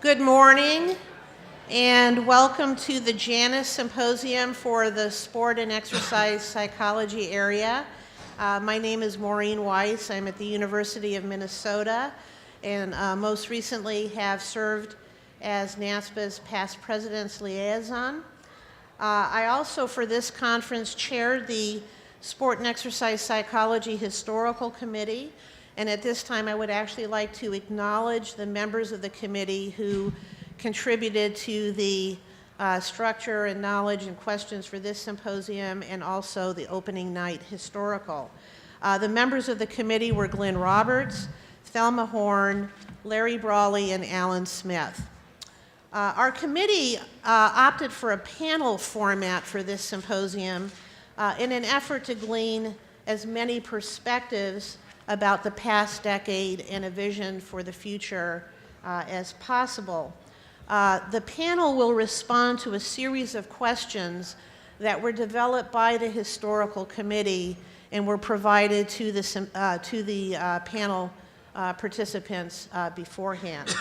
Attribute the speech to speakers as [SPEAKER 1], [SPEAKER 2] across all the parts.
[SPEAKER 1] Good morning, and welcome to the Janus Symposium for the Sport and Exercise Psychology area. My name is Maureen Weiss. I'm at the University of Minnesota, and most recently have served as NASPA's past president's liaison. I also, for this conference, chaired the Sport and Exercise Psychology Historical Committee. And at this time, I would actually like to acknowledge the members of the committee who contributed to the structure and knowledge and questions for this symposium and also the opening night historical. The members of the committee were Glenn Roberts, Thelma Horn, Larry Brawley, and Alan Smith. Our committee opted for a panel format for this symposium in an effort to glean as many perspectives about the past decade and a vision for the future as possible. The panel will respond to a series of questions that were developed by the historical committee and were provided to the panel participants beforehand.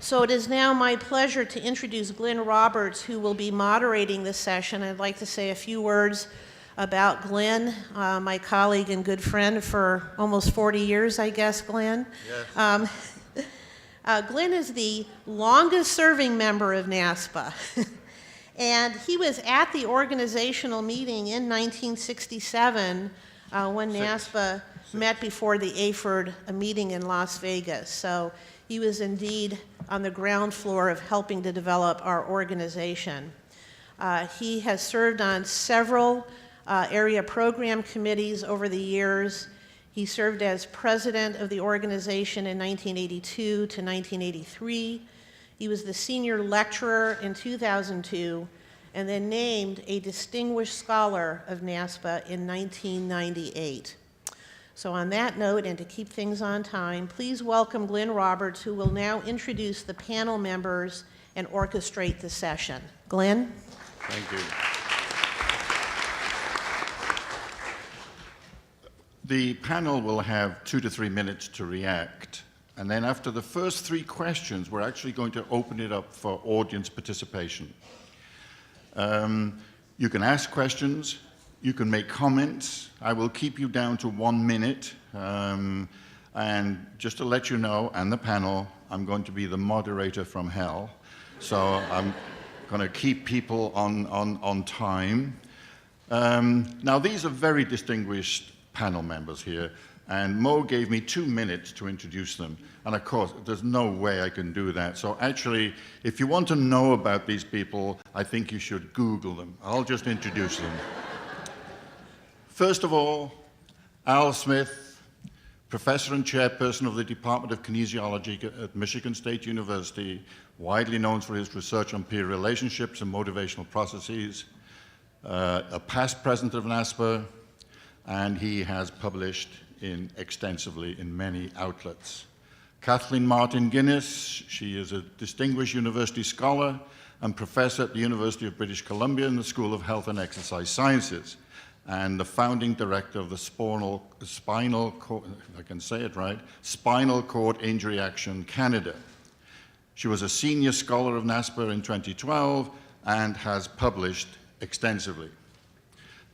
[SPEAKER 1] So it is now my pleasure to introduce Glenn Roberts, who will be moderating this session. I'd like to say a few words about Glenn, my colleague and good friend for almost 40 years, I guess, Glenn.
[SPEAKER 2] Yes.
[SPEAKER 1] Glenn is the longest serving member of NASPA. And he was at the organizational meeting in 1967 when NASPA met before the AFERD meeting in Las Vegas. So he was indeed on the ground floor of helping to develop our organization. He has served on several area program committees over the years. He served as president of the organization in 1982 to 1983. He was the senior lecturer in 2002 and then named a distinguished scholar of NASPA in 1998. So on that note, and to keep things on time, please welcome Glenn Roberts, who will now introduce the panel members and orchestrate the session. Glenn?
[SPEAKER 2] Thank you. The panel will have 2 to 3 minutes to react, and then after the first 3 questions, we're actually going to open it up for audience participation. You can ask questions, you can make comments. I will keep you down to 1 minute, and just to let you know, and the panel, I'm going to be the moderator from hell, so I'm going to keep people on time. Now, these are very distinguished panel members here, and Mo gave me 2 minutes to introduce them, and of course there's no way I can do that. So actually, if you want to know about these people, I think you should Google them. I'll just introduce them. First of all, Al Smith, professor and chairperson of the Department of Kinesiology at Michigan State University, widely known for his research on peer relationships and motivational processes, a past president of NASPA, and he has published extensively in many outlets. Kathleen Martin Guinness, she is a distinguished university scholar and professor at the University of British Columbia in the School of Health and Exercise Sciences, and the founding director of the Spinal Cord, if I can say it right, Spinal Cord Injury Action Canada. She was a senior scholar of NASPA in 2012 and has published extensively.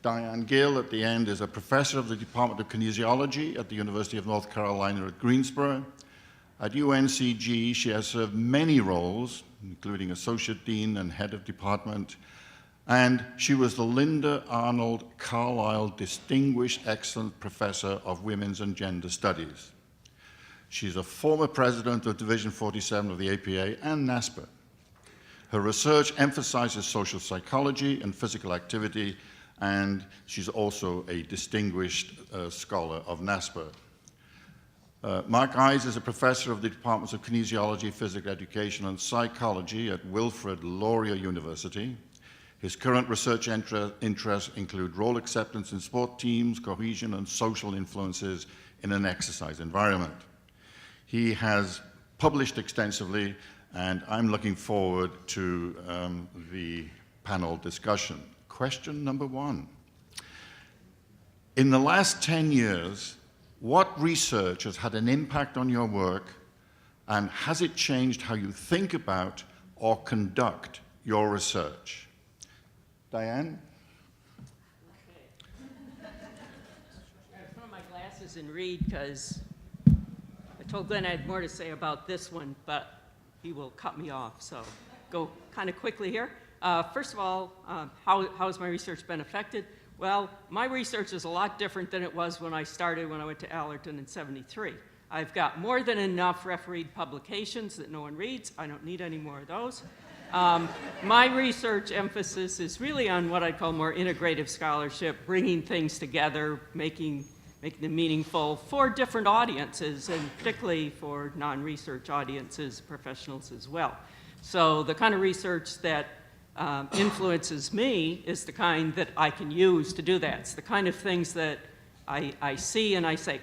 [SPEAKER 2] Diane Gill, at the end, is a professor of the Department of Kinesiology at the University of North Carolina at Greensboro. At UNCG, she has served many roles, including associate dean and head of department, and she was the Linda Arnold Carlisle Distinguished Excellent Professor of Women's and Gender Studies. She's a former president of Division 47 of the APA and NASPA. Her research emphasizes social psychology and physical activity, and she's also a distinguished scholar of NASPA. Mark Eyes is a professor of the Departments of Kinesiology, Physical Education, and Psychology at Wilfrid Laurier University. His current research interests include role acceptance in sport teams, cohesion, and social influences in an exercise environment. He has published extensively, and I'm looking forward to the panel discussion. Question number 1. In the last 10 years, what research has had an impact on your work And has it changed how you think about or conduct your research? Diane?
[SPEAKER 3] I put on my glasses and read because I told Glenn I had more to say about this one, but he will cut me off, so go kind of quickly here. First of all, how has my research been affected? Well, my research is a lot different than it was when I started when I went to Allerton in '73. I've got more than enough refereed publications that no one reads. I don't need any more of those. My research emphasis is really on what I call more integrative scholarship, bringing things together, making them meaningful for different audiences, and particularly for non-research audiences, professionals as well. So the kind of research that influences me is the kind that I can use to do that. It's the kind of things that I see and I say,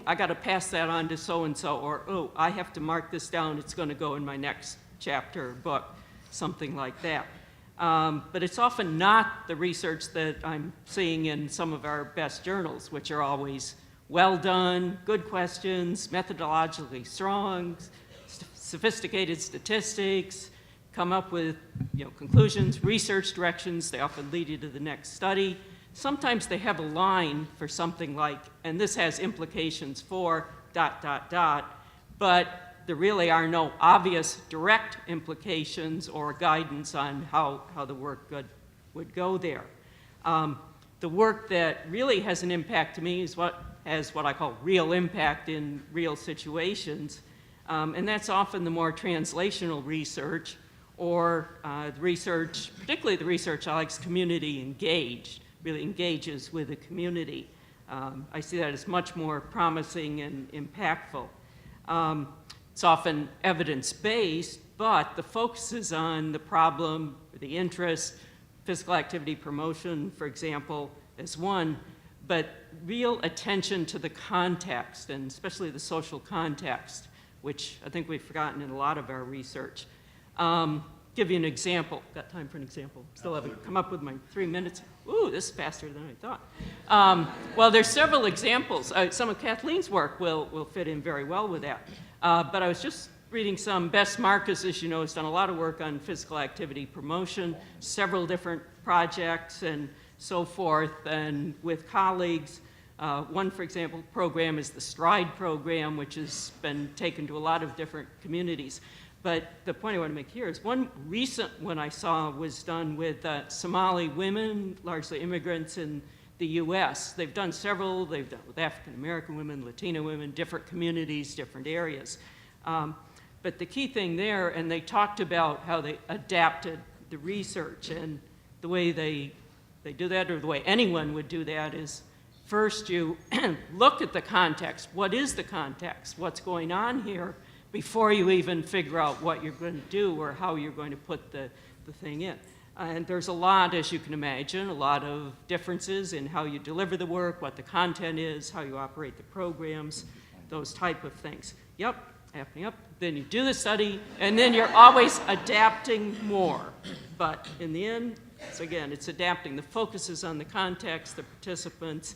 [SPEAKER 3] I got to pass that on to so-and-so, or, oh, I have to mark this down. It's going to go in my next chapter or book, something like that. But it's often not the research that I'm seeing in some of our best journals, which are always well done, good questions, methodologically strong, sophisticated statistics, come up with conclusions, research directions. They often lead you to the next study. Sometimes they have a line for something like, and this has implications for ... but there really are no obvious direct implications or guidance on how the work would go there. The work that really has an impact to me is what has what I call real impact in real situations, and that's often the more translational research, or the research, particularly the research I like is community engaged, really engages with the community. I see that as much more promising and impactful. It's often evidence-based, but the focus is on the problem, the interest, physical activity promotion, for example, as one, but real attention to the context, and especially the social context, which I think we've forgotten in a lot of our research. Give you an example. Got time for an example? Still haven't come up with my 3 minutes. Ooh, this is faster than I thought. Well, there's several examples. Some of Kathleen's work will fit in very well with that. But I was just reading some. Bess Marcus, as you know, has done a lot of work on physical activity promotion, several different projects and so forth, and with colleagues. One, for example, program is the STRIDE program, which has been taken to a lot of different communities. But the point I want to make here is one recent one I saw was done with Somali women, largely immigrants in the US. They've done several. They've done with African American women, Latino women, different communities, different areas. But the key thing there, and they talked about how they adapted the research, and the way they do that, or the way anyone would do that, is first you look at the context. What is the context? What's going on here? Before you even figure out what you're going to do or how you're going to put the thing in. And there's a lot, as you can imagine, a lot of differences in how you deliver the work, what the content is, how you operate the programs, those type of things. Yep, happening up. Then you do the study, and then you're always adapting more. But in the end, so again, it's adapting. The focus is on the context, the participants,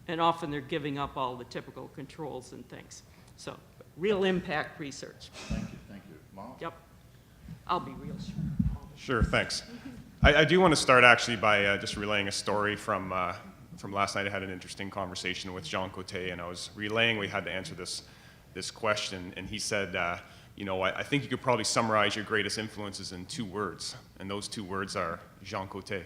[SPEAKER 3] and often they're giving up all the typical controls and things. So, real impact research.
[SPEAKER 2] Thank you, Mark?
[SPEAKER 3] Yep. I'll be real short.
[SPEAKER 4] Sure, thanks. I do want to start actually by just relaying a story from last night. I had an interesting conversation with Jean Coté, and I was relaying we had to answer this question, and he said, I think you could probably summarize your greatest influences in 2 words, and those 2 words are Jean Coté.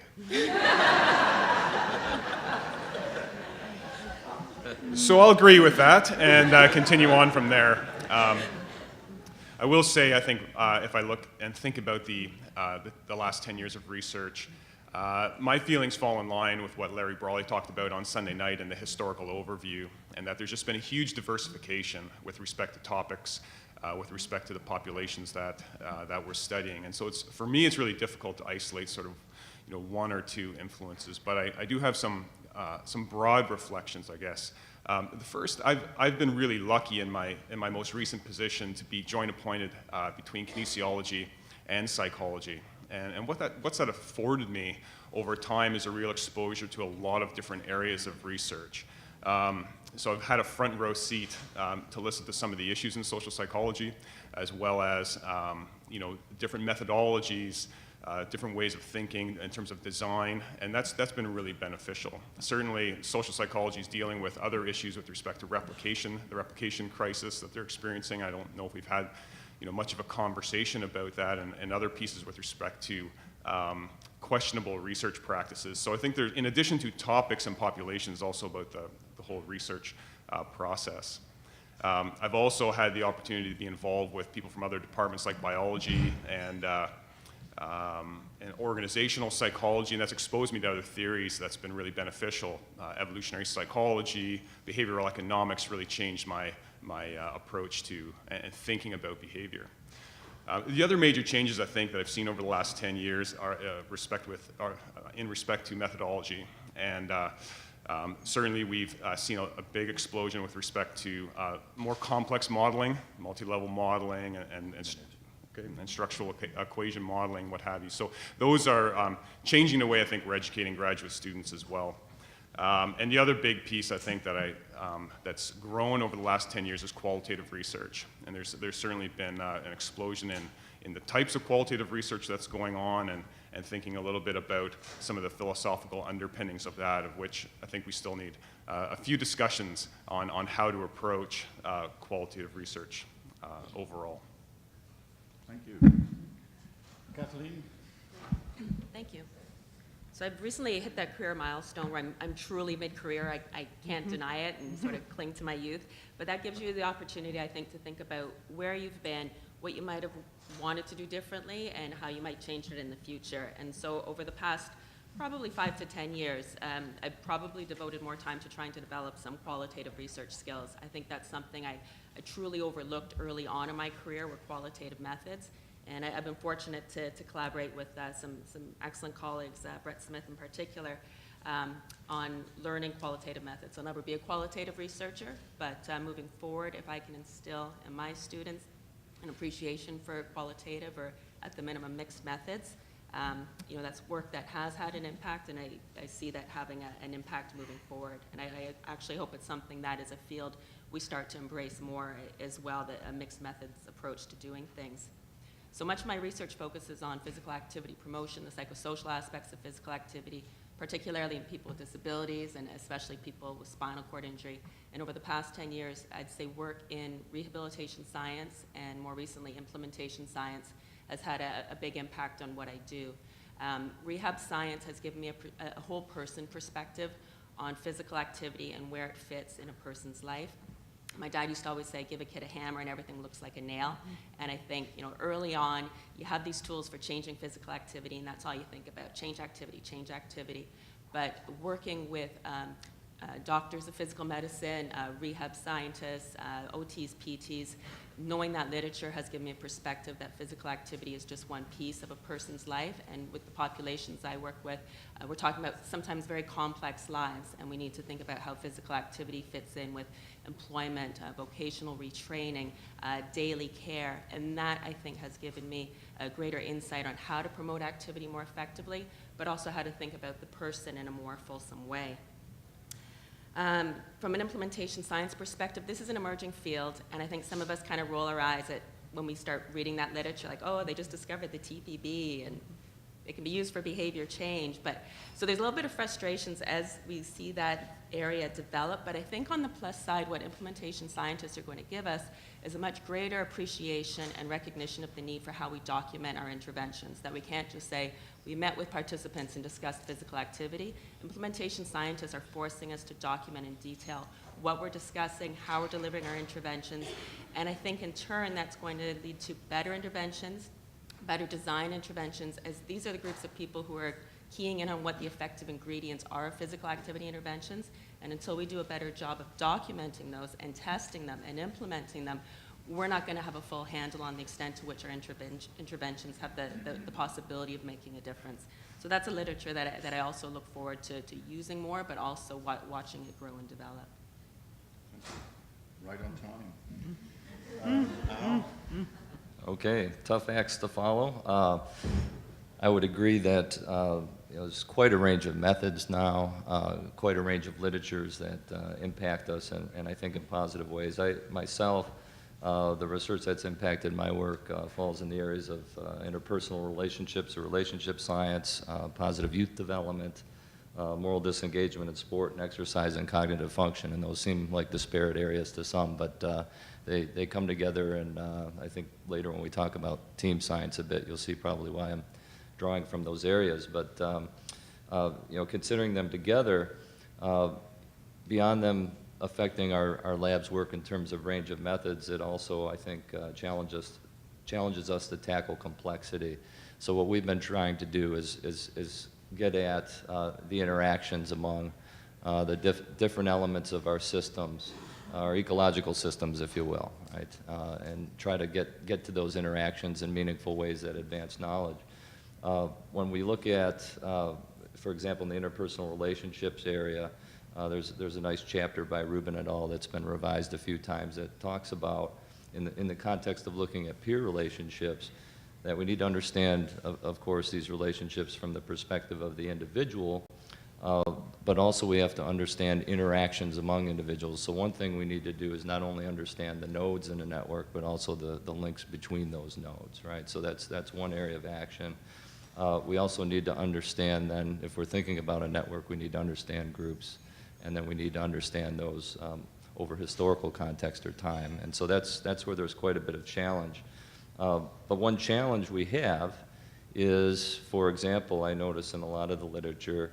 [SPEAKER 4] So I'll agree with that and continue on from there. I will say, I think, if I look and think about the last 10 years of research, my feelings fall in line with what Larry Brawley talked about on Sunday night in the historical overview, and that there's just been a huge diversification with respect to topics, with respect to the populations that we're studying. And so for me, it's really difficult to isolate sort of 1 or 2 influences, but I do have some broad reflections, I guess. The first, I've been really lucky in my most recent position to be joint appointed between kinesiology and psychology. And what's that afforded me over time is a real exposure to a lot of different areas of research. So I've had a front row seat to listen to some of the issues in social psychology, as well as different methodologies, different ways of thinking in terms of design, and that's been really beneficial. Certainly, social psychology is dealing with other issues with respect to replication, the replication crisis that they're experiencing. I don't know if we've had much of a conversation about that, and other pieces with respect to questionable research practices. So I think there's, in addition to topics and populations, also about the whole research process. I've also had the opportunity to be involved with people from other departments like biology and organizational psychology, and that's exposed me to other theories that's been really beneficial. Evolutionary psychology, behavioral economics really changed my approach to and thinking about behavior. The other major changes I think that I've seen over the last 10 years are in respect to methodology, and certainly we've seen a big explosion with respect to more complex modeling, multi-level modeling, and structural equation modeling, what have you. So those are changing the way I think we're educating graduate students as well. And the other big piece I think that that's grown over the last 10 years is qualitative research. And there's certainly been an explosion in the types of qualitative research that's going on, and thinking a little bit about some of the philosophical underpinnings of that, of which I think we still need a few discussions on how to approach qualitative research overall.
[SPEAKER 2] Thank you. Kathleen?
[SPEAKER 3] Thank you. So I've recently hit that career milestone where I'm truly mid-career. I can't deny it and sort of cling to my youth. But that gives you the opportunity, I think, to think about where you've been, what you might have wanted to do differently, and how you might change it in the future. And so over the past probably 5 to 10 years, I've probably devoted more time to trying to develop some qualitative research skills. I think that's something I truly overlooked early on in my career, were qualitative methods. And I've been fortunate to collaborate with some excellent colleagues, Brett Smith in particular, on learning qualitative methods. I'll never be a qualitative researcher, but moving forward, if I can instill in my students an appreciation for qualitative, or at the minimum mixed methods, that's work that has had an impact, and I see that having an impact moving forward. And I actually hope it's something that as a field we start to embrace more as well, a mixed methods approach to doing things. So much of my research focuses on physical activity promotion, the psychosocial aspects of physical activity, particularly in people with disabilities and especially people with spinal cord injury. And over the past 10 years, I'd say work in rehabilitation science and more recently implementation science has had a big impact on what I do. Rehab science has given me a whole person perspective on physical activity and where it fits in a person's life. My dad used to always say, give a kid a hammer and everything looks like a nail. And I think, early on, you have these tools for changing physical activity, and that's all you think about, change activity. But working with doctors of physical medicine, rehab scientists, OTs, PTs, knowing that literature has given me a perspective that physical activity is just one piece of a person's life. And with the populations I work with, we're talking about sometimes very complex lives, and we need to think about how physical activity fits in with employment, vocational retraining, daily care. And that, I think, has given me a greater insight on how to promote activity more effectively, but also how to think about the person in a more fulsome way. From an implementation science perspective, this is an emerging field, and I think some of us kind of roll our eyes at when we start reading that literature, like, oh, they just discovered the TPB, and it can be used for behavior change. But so there's a little bit of frustrations as we see that area develop, but I think on the plus side, what implementation scientists are going to give us is a much greater appreciation and recognition of the need for how we document our interventions, that we can't just say, we met with participants and discussed physical activity. Implementation scientists are forcing us to document in detail what we're discussing, how we're delivering our interventions, and I think in turn that's going to lead to better interventions, better design interventions, as these are the groups of people who are keying in on what the effective ingredients are of physical activity interventions. And until we do a better job of documenting those and testing them and implementing them, we're not going to have a full handle on the extent to which our interventions have the possibility of making a difference. So that's a literature that I also look forward to using more, but also watching it grow and develop.
[SPEAKER 2] Right on time. Al?
[SPEAKER 5] Okay, tough acts to follow. I would agree that there's quite a range of methods now, quite a range of literatures that impact us, and I think in positive ways. Myself, the research that's impacted my work falls in the areas of interpersonal relationships or relationship science, positive youth development, moral disengagement in sport and exercise, and cognitive function. And those seem like disparate areas to some, but they come together, and I think later when we talk about team science a bit, you'll see probably why I'm drawing from those areas. But considering them together, beyond them affecting our lab's work in terms of range of methods, it also, I think, challenges us to tackle complexity. So what we've been trying to do is get at the interactions among the different elements of our systems, our ecological systems, if you will, right? And try to get to those interactions in meaningful ways that advance knowledge. When we look at, for example, in the interpersonal relationships area, there's a nice chapter by Rubin et al. That's been revised a few times that talks about, in the context of looking at peer relationships, that we need to understand, of course, these relationships from the perspective of the individual, but also we have to understand interactions among individuals. So one thing we need to do is not only understand the nodes in a network, but also the links between those nodes, right? So that's one area of action. We also need to understand then, if we're thinking about a network, we need to understand groups, and then we need to understand those over historical context or time. And so that's where there's quite a bit of challenge. But one challenge we have is, for example, I notice in a lot of the literature,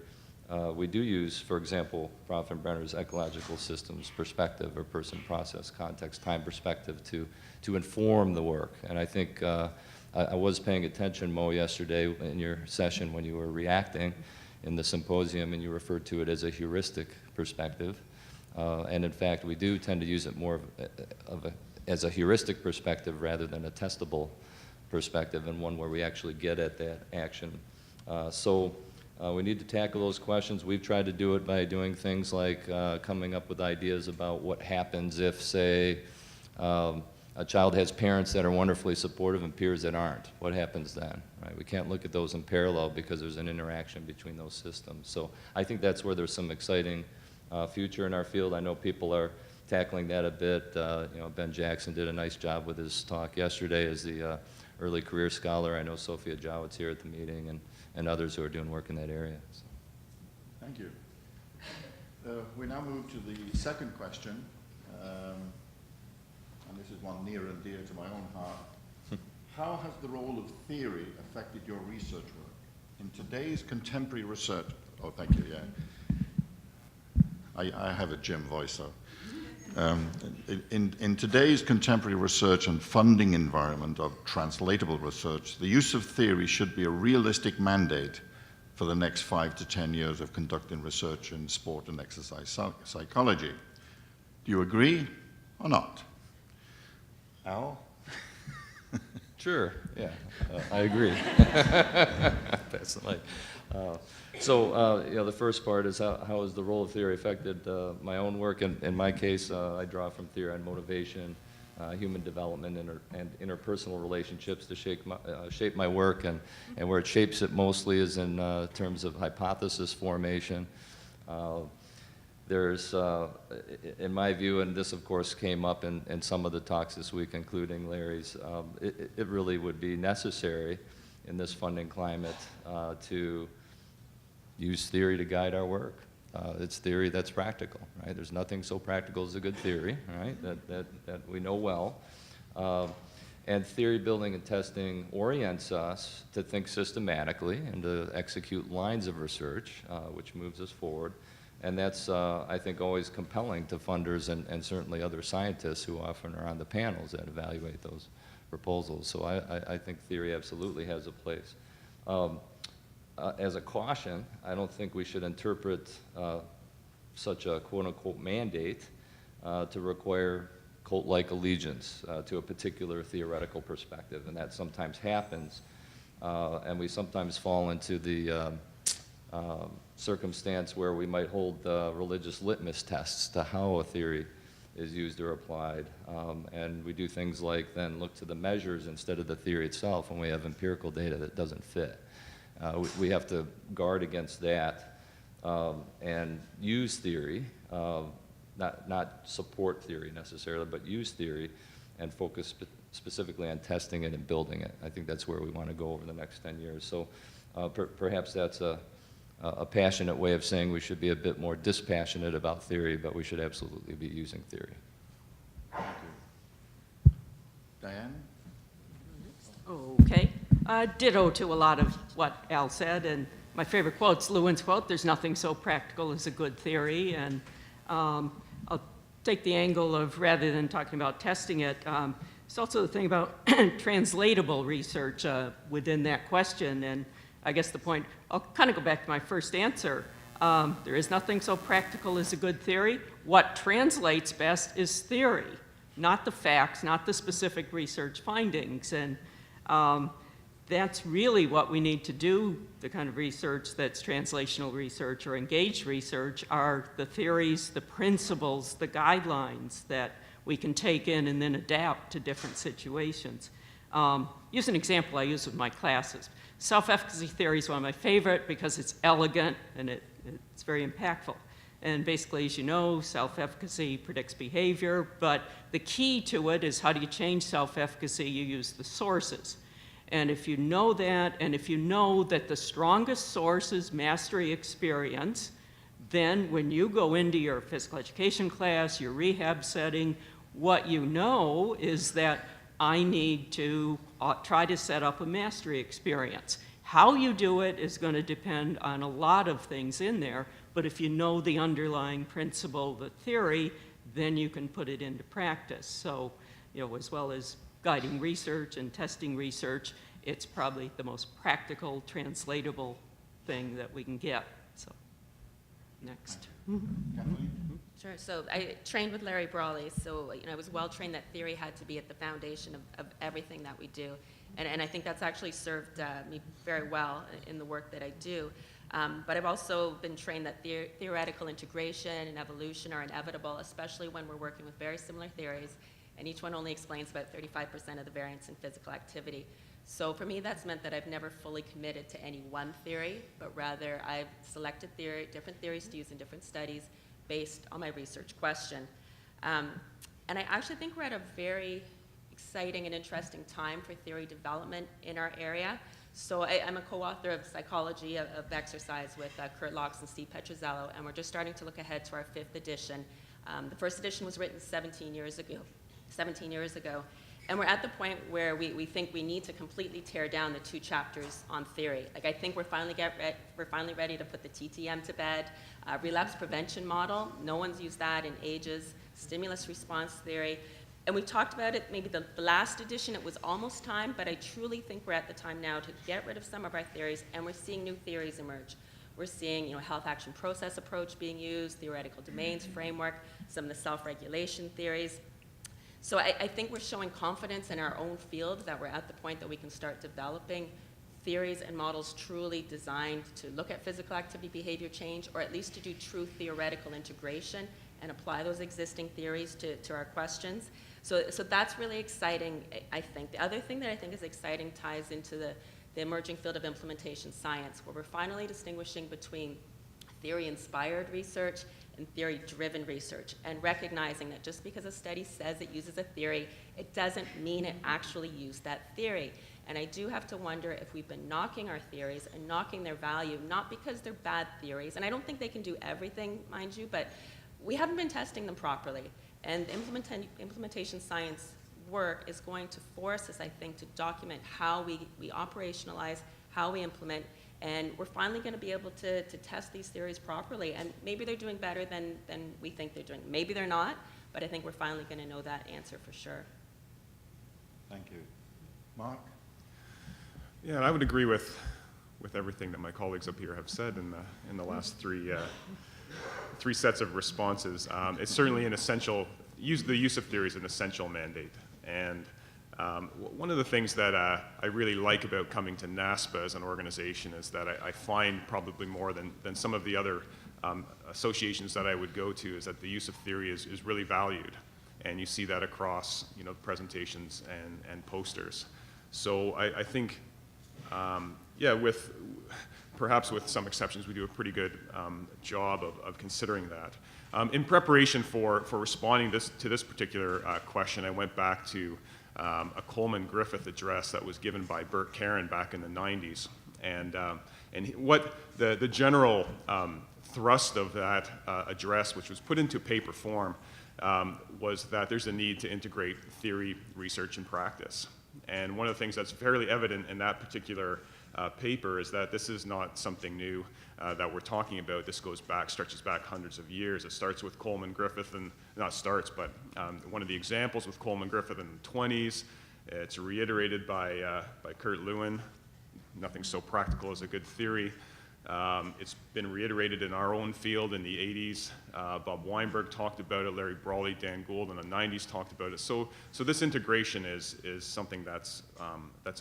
[SPEAKER 5] we do use, for example, Bronfenbrenner's ecological systems perspective, or person, process, context, time perspective to inform the work. And I think I was paying attention, Mo, yesterday in your session when you were reacting in the symposium, and you referred to it as a heuristic perspective. And in fact, we do tend to use it more as a heuristic perspective rather than a testable perspective, and one where we actually get at that action. So we need to tackle those questions. We've tried to do it by doing things like coming up with ideas about what happens if, say, a child has parents that are wonderfully supportive and peers that aren't. What happens then? Right? We can't look at those in parallel because there's an interaction between those systems. So I think that's where there's some exciting future in our field. I know people are tackling that a bit. Ben Jackson did a nice job with his talk yesterday as the early career scholar. I know Sophia Jowett's here at the meeting, and others who are doing work in that area. So.
[SPEAKER 2] Thank you. We now move to the second question, and this is one near and dear to my own heart. How has the role of theory affected your research work? In today's contemporary research, oh, thank you, yeah. I have a Jim voice, though. In today's contemporary research and funding environment of translatable research, the use of theory should be a realistic mandate for the next 5 to 10 years of conducting research in sport and exercise psychology. Do you agree or not? Al?
[SPEAKER 5] Sure, yeah, I agree. That's the mic. The first part is how has the role of theory affected my own work? In my case, I draw from theory on motivation, human development, and interpersonal relationships to shape my work, and where it shapes it mostly is in terms of hypothesis formation. There's, in my view, and this of course came up in some of the talks this week, including Larry's, it really would be necessary in this funding climate to use theory to guide our work. It's theory that's practical, right? There's nothing so practical as a good theory, right? That we know well. And theory building and testing orients us to think systematically and to execute lines of research, which moves us forward. And that's, I think, always compelling to funders and certainly other scientists who often are on the panels that evaluate those proposals. So I think theory absolutely has a place. As a caution, I don't think we should interpret such a quote-unquote mandate to require cult-like allegiance to a particular theoretical perspective, and that sometimes happens. And we sometimes fall into the circumstance where we might hold religious litmus tests to how a theory is used or applied. And we do things like then look to the measures instead of the theory itself when we have empirical data that doesn't fit. We have to guard against that and use theory, not support theory necessarily, but use theory and focus specifically on testing it and building it. I think that's where we want to go over the next 10 years. So perhaps that's a passionate way of saying we should be a bit more dispassionate about theory, but we should absolutely be using theory.
[SPEAKER 2] Thank you. Diane?
[SPEAKER 3] Okay. Ditto to a lot of what Al said, and my favorite quote's Lewin's quote, "There's nothing so practical as a good theory," and I'll take the angle of, rather than talking about testing it, it's also the thing about translatable research within that question, and I guess the point, I'll kind of go back to my first answer. There is nothing so practical as a good theory. What translates best is theory, not the facts, not the specific research findings, and that's really what we need to do. The kind of research that's translational research or engaged research are the theories, the principles, the guidelines that we can take in and then adapt to different situations. Use an example I use with my classes. Self-efficacy theory is one of my favorite because it's elegant and it's very impactful. And basically, as you know, self-efficacy predicts behavior, but the key to it is how do you change self-efficacy? You use the sources. And if you know that, and if you know that the strongest source is mastery experience, then when you go into your physical education class, your rehab setting, what you know is that I need to try to set up a mastery experience. How you do it is going to depend on a lot of things in there, but if you know the underlying principle, the theory, then you can put it into practice. So, as well as guiding research and testing research, it's probably the most practical, translatable thing that we can get. So, next.
[SPEAKER 2] Kathleen?
[SPEAKER 6] Sure. So I trained with Larry Brawley, so I was well trained that theory had to be at the foundation of everything that we do, and I think that's actually served me very well in the work that I do. But I've also been trained that theoretical integration and evolution are inevitable, especially when we're working with very similar theories, and each one only explains about 35% of the variance in physical activity. So for me, that's meant that I've never fully committed to any one theory, but rather I've selected different theories to use in different studies based on my research question. And I actually think we're at a very exciting and interesting time for theory development in our area. So I'm a co-author of Psychology of Exercise with Kurt Laux and Steve Petrozello, and we're just starting to look ahead to our 5th edition. The first edition was written 17 years ago, and we're at the point where we think we need to completely tear down the 2 chapters on theory. Like, I think we're finally ready to put the TTM to bed. Relapse prevention model, no one's used that in ages. Stimulus response theory. And we talked about it, maybe the last edition, it was almost time, but I truly think we're at the time now to get rid of some of our theories, and we're seeing new theories emerge. We're seeing, health action process approach being used, theoretical domains framework, some of the self-regulation theories. So I think we're showing confidence in our own field that we're at the point that we can start developing theories and models truly designed to look at physical activity behavior change, or at least to do true theoretical integration and apply those existing theories to our questions. So that's really exciting, I think. The other thing that I think is exciting ties into the emerging field of implementation science, where we're finally distinguishing between theory-inspired research and theory-driven research, and recognizing that just because a study says it uses a theory, it doesn't mean it actually used that theory. And I do have to wonder if we've been knocking our theories and knocking their value, not because they're bad theories, and I don't think they can do everything, mind you, but we haven't been testing them properly. And implementation science work is going to force us, I think, to document how we operationalize, how we implement, and we're finally going to be able to test these theories properly. And maybe they're doing better than we think they're doing. Maybe they're not, but I think we're finally going to know that answer for sure.
[SPEAKER 2] Thank you. Mark?
[SPEAKER 4] Yeah, and I would agree with everything that my colleagues up here have said in the last three sets of responses. It's certainly an essential, the use of theory is an essential mandate. And one of the things that I really like about coming to NASPA as an organization is that I find probably more than some of the other associations that I would go to is that the use of theory is really valued. And you see that across presentations and posters. So I think yeah, perhaps with some exceptions, we do a pretty good job of considering that. In preparation for responding to this particular question, I went back to a Coleman Griffith address that was given by Bert Karen back in the 90s. And what the general thrust of that address, which was put into paper form, was that there's a need to integrate theory, research, and practice. And one of the things that's fairly evident in that particular paper is that this is not something new that we're talking about. This stretches back hundreds of years. It starts with Coleman Griffith, and not starts, but one of the examples with Coleman Griffith in the 20s. It's reiterated by Kurt Lewin. Nothing so practical as a good theory. It's been reiterated in our own field in the 80s. Bob Weinberg talked about it. Larry Brawley, Dan Gould in the 90s talked about it. So this integration is something that's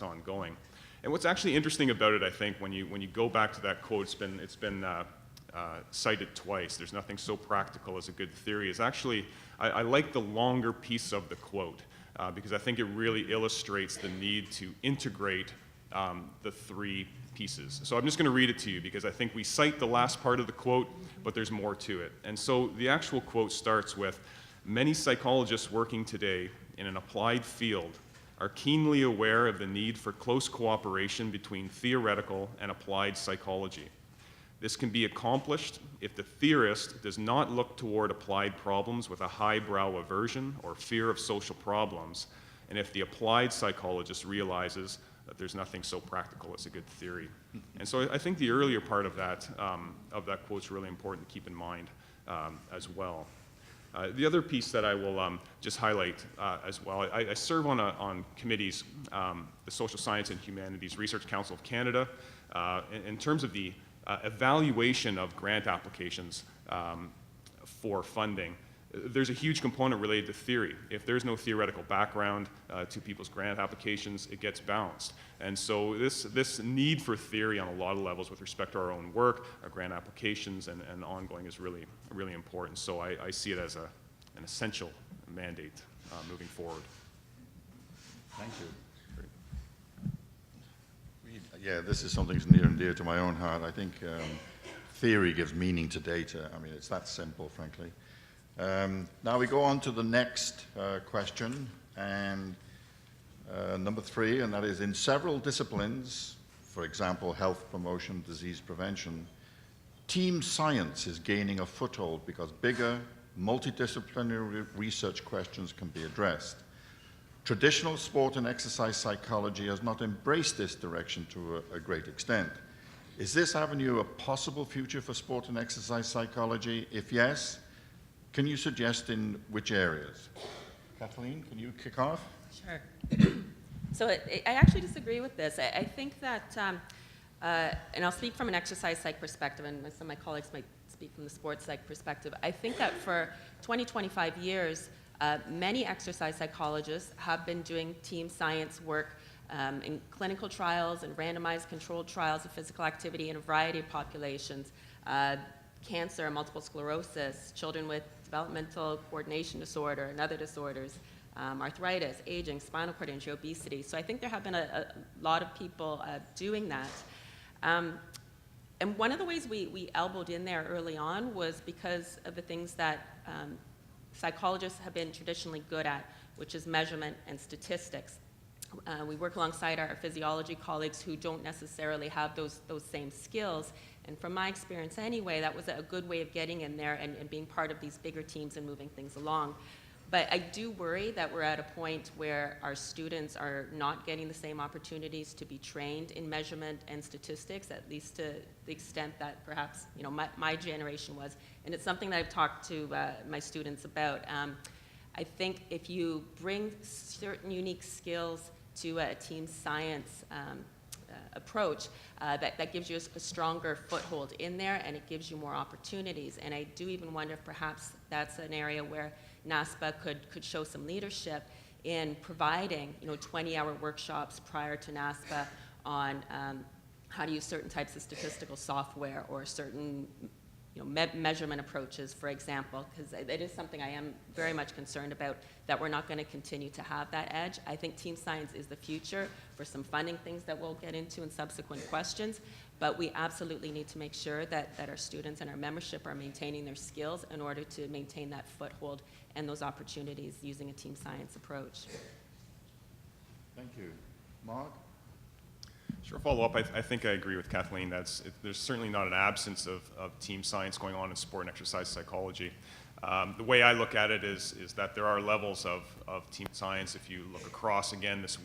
[SPEAKER 4] ongoing. And what's actually interesting about it, I think, when you go back to that quote, it's been cited twice. There's nothing so practical as a good theory. Is actually, I like the longer piece of the quote because I think it really illustrates the need to integrate the three pieces. So I'm just going to read it to you because I think we cite the last part of the quote, but there's more to it. And so the actual quote starts with, "Many psychologists working today in an applied field are keenly aware of the need for close cooperation between theoretical and applied psychology. This can be accomplished if the theorist does not look toward applied problems with a highbrow aversion or fear of social problems, and if the applied psychologist realizes that there's nothing so practical as a good theory." And so I think the earlier part of that quote is really important to keep in mind as well. The other piece that I will just highlight as well, I serve on committees, the Social Science and Humanities Research Council of Canada, in terms of the evaluation of grant applications for funding. There's a huge component related to theory. If there's no theoretical background to people's grant applications, it gets bounced. And so this need for theory on a lot of levels with respect to our own work, our grant applications, and ongoing is really, really important. So I see it as an essential mandate moving forward.
[SPEAKER 2] Thank you. Yeah, this is something that's near and dear to my own heart. I think theory gives meaning to data. I mean, it's that simple, frankly. Now we go on to the next question, and number 3, and that is, in several disciplines, for example, health promotion, disease prevention, team science is gaining a foothold because bigger, multidisciplinary research questions can be addressed. Traditional sport and exercise psychology has not embraced this direction to a great extent. Is this avenue a possible future for sport and exercise psychology? If yes, can you suggest in which areas? Kathleen, can you kick off?
[SPEAKER 6] Sure. So I actually disagree with this. I think that, and I'll speak from an exercise psych perspective, and some of my colleagues might speak from the sports psych perspective. I think that for 20, 25 years, many exercise psychologists have been doing team science work in clinical trials and randomized controlled trials of physical activity in a variety of populations. Cancer, multiple sclerosis, children with developmental coordination disorder and other disorders, arthritis, aging, spinal cord injury, obesity. So I think there have been a lot of people doing that. And one of the ways we elbowed in there early on was because of the things that psychologists have been traditionally good at, which is measurement and statistics. We work alongside our physiology colleagues who don't necessarily have those same skills. And from my experience anyway, that was a good way of getting in there and being part of these bigger teams and moving things along. But I do worry that we're at a point where our students are not getting the same opportunities to be trained in measurement and statistics, at least to the extent that perhaps my generation was. And it's something that I've talked to my students about. I think if you bring certain unique skills to a team science approach, that gives you a stronger foothold in there, and it gives you more opportunities. And I do even wonder if perhaps that's an area where NASPA could show some leadership in providing 20-hour workshops prior to NASPA on how to use certain types of statistical software or certain measurement approaches, for example, because it is something I am very much concerned about, that we're not going to continue to have that edge. I think team science is the future for some funding things that we'll get into in subsequent questions, but we absolutely need to make sure that our students and our membership are maintaining their skills in order to maintain that foothold and those opportunities using a team science approach.
[SPEAKER 2] Thank you. Mark?
[SPEAKER 4] Sure, follow up. I think I agree with Kathleen. There's certainly not an absence of team science going on in sport and exercise psychology. The way I look at it is that there are levels of team science. If you look across, again, this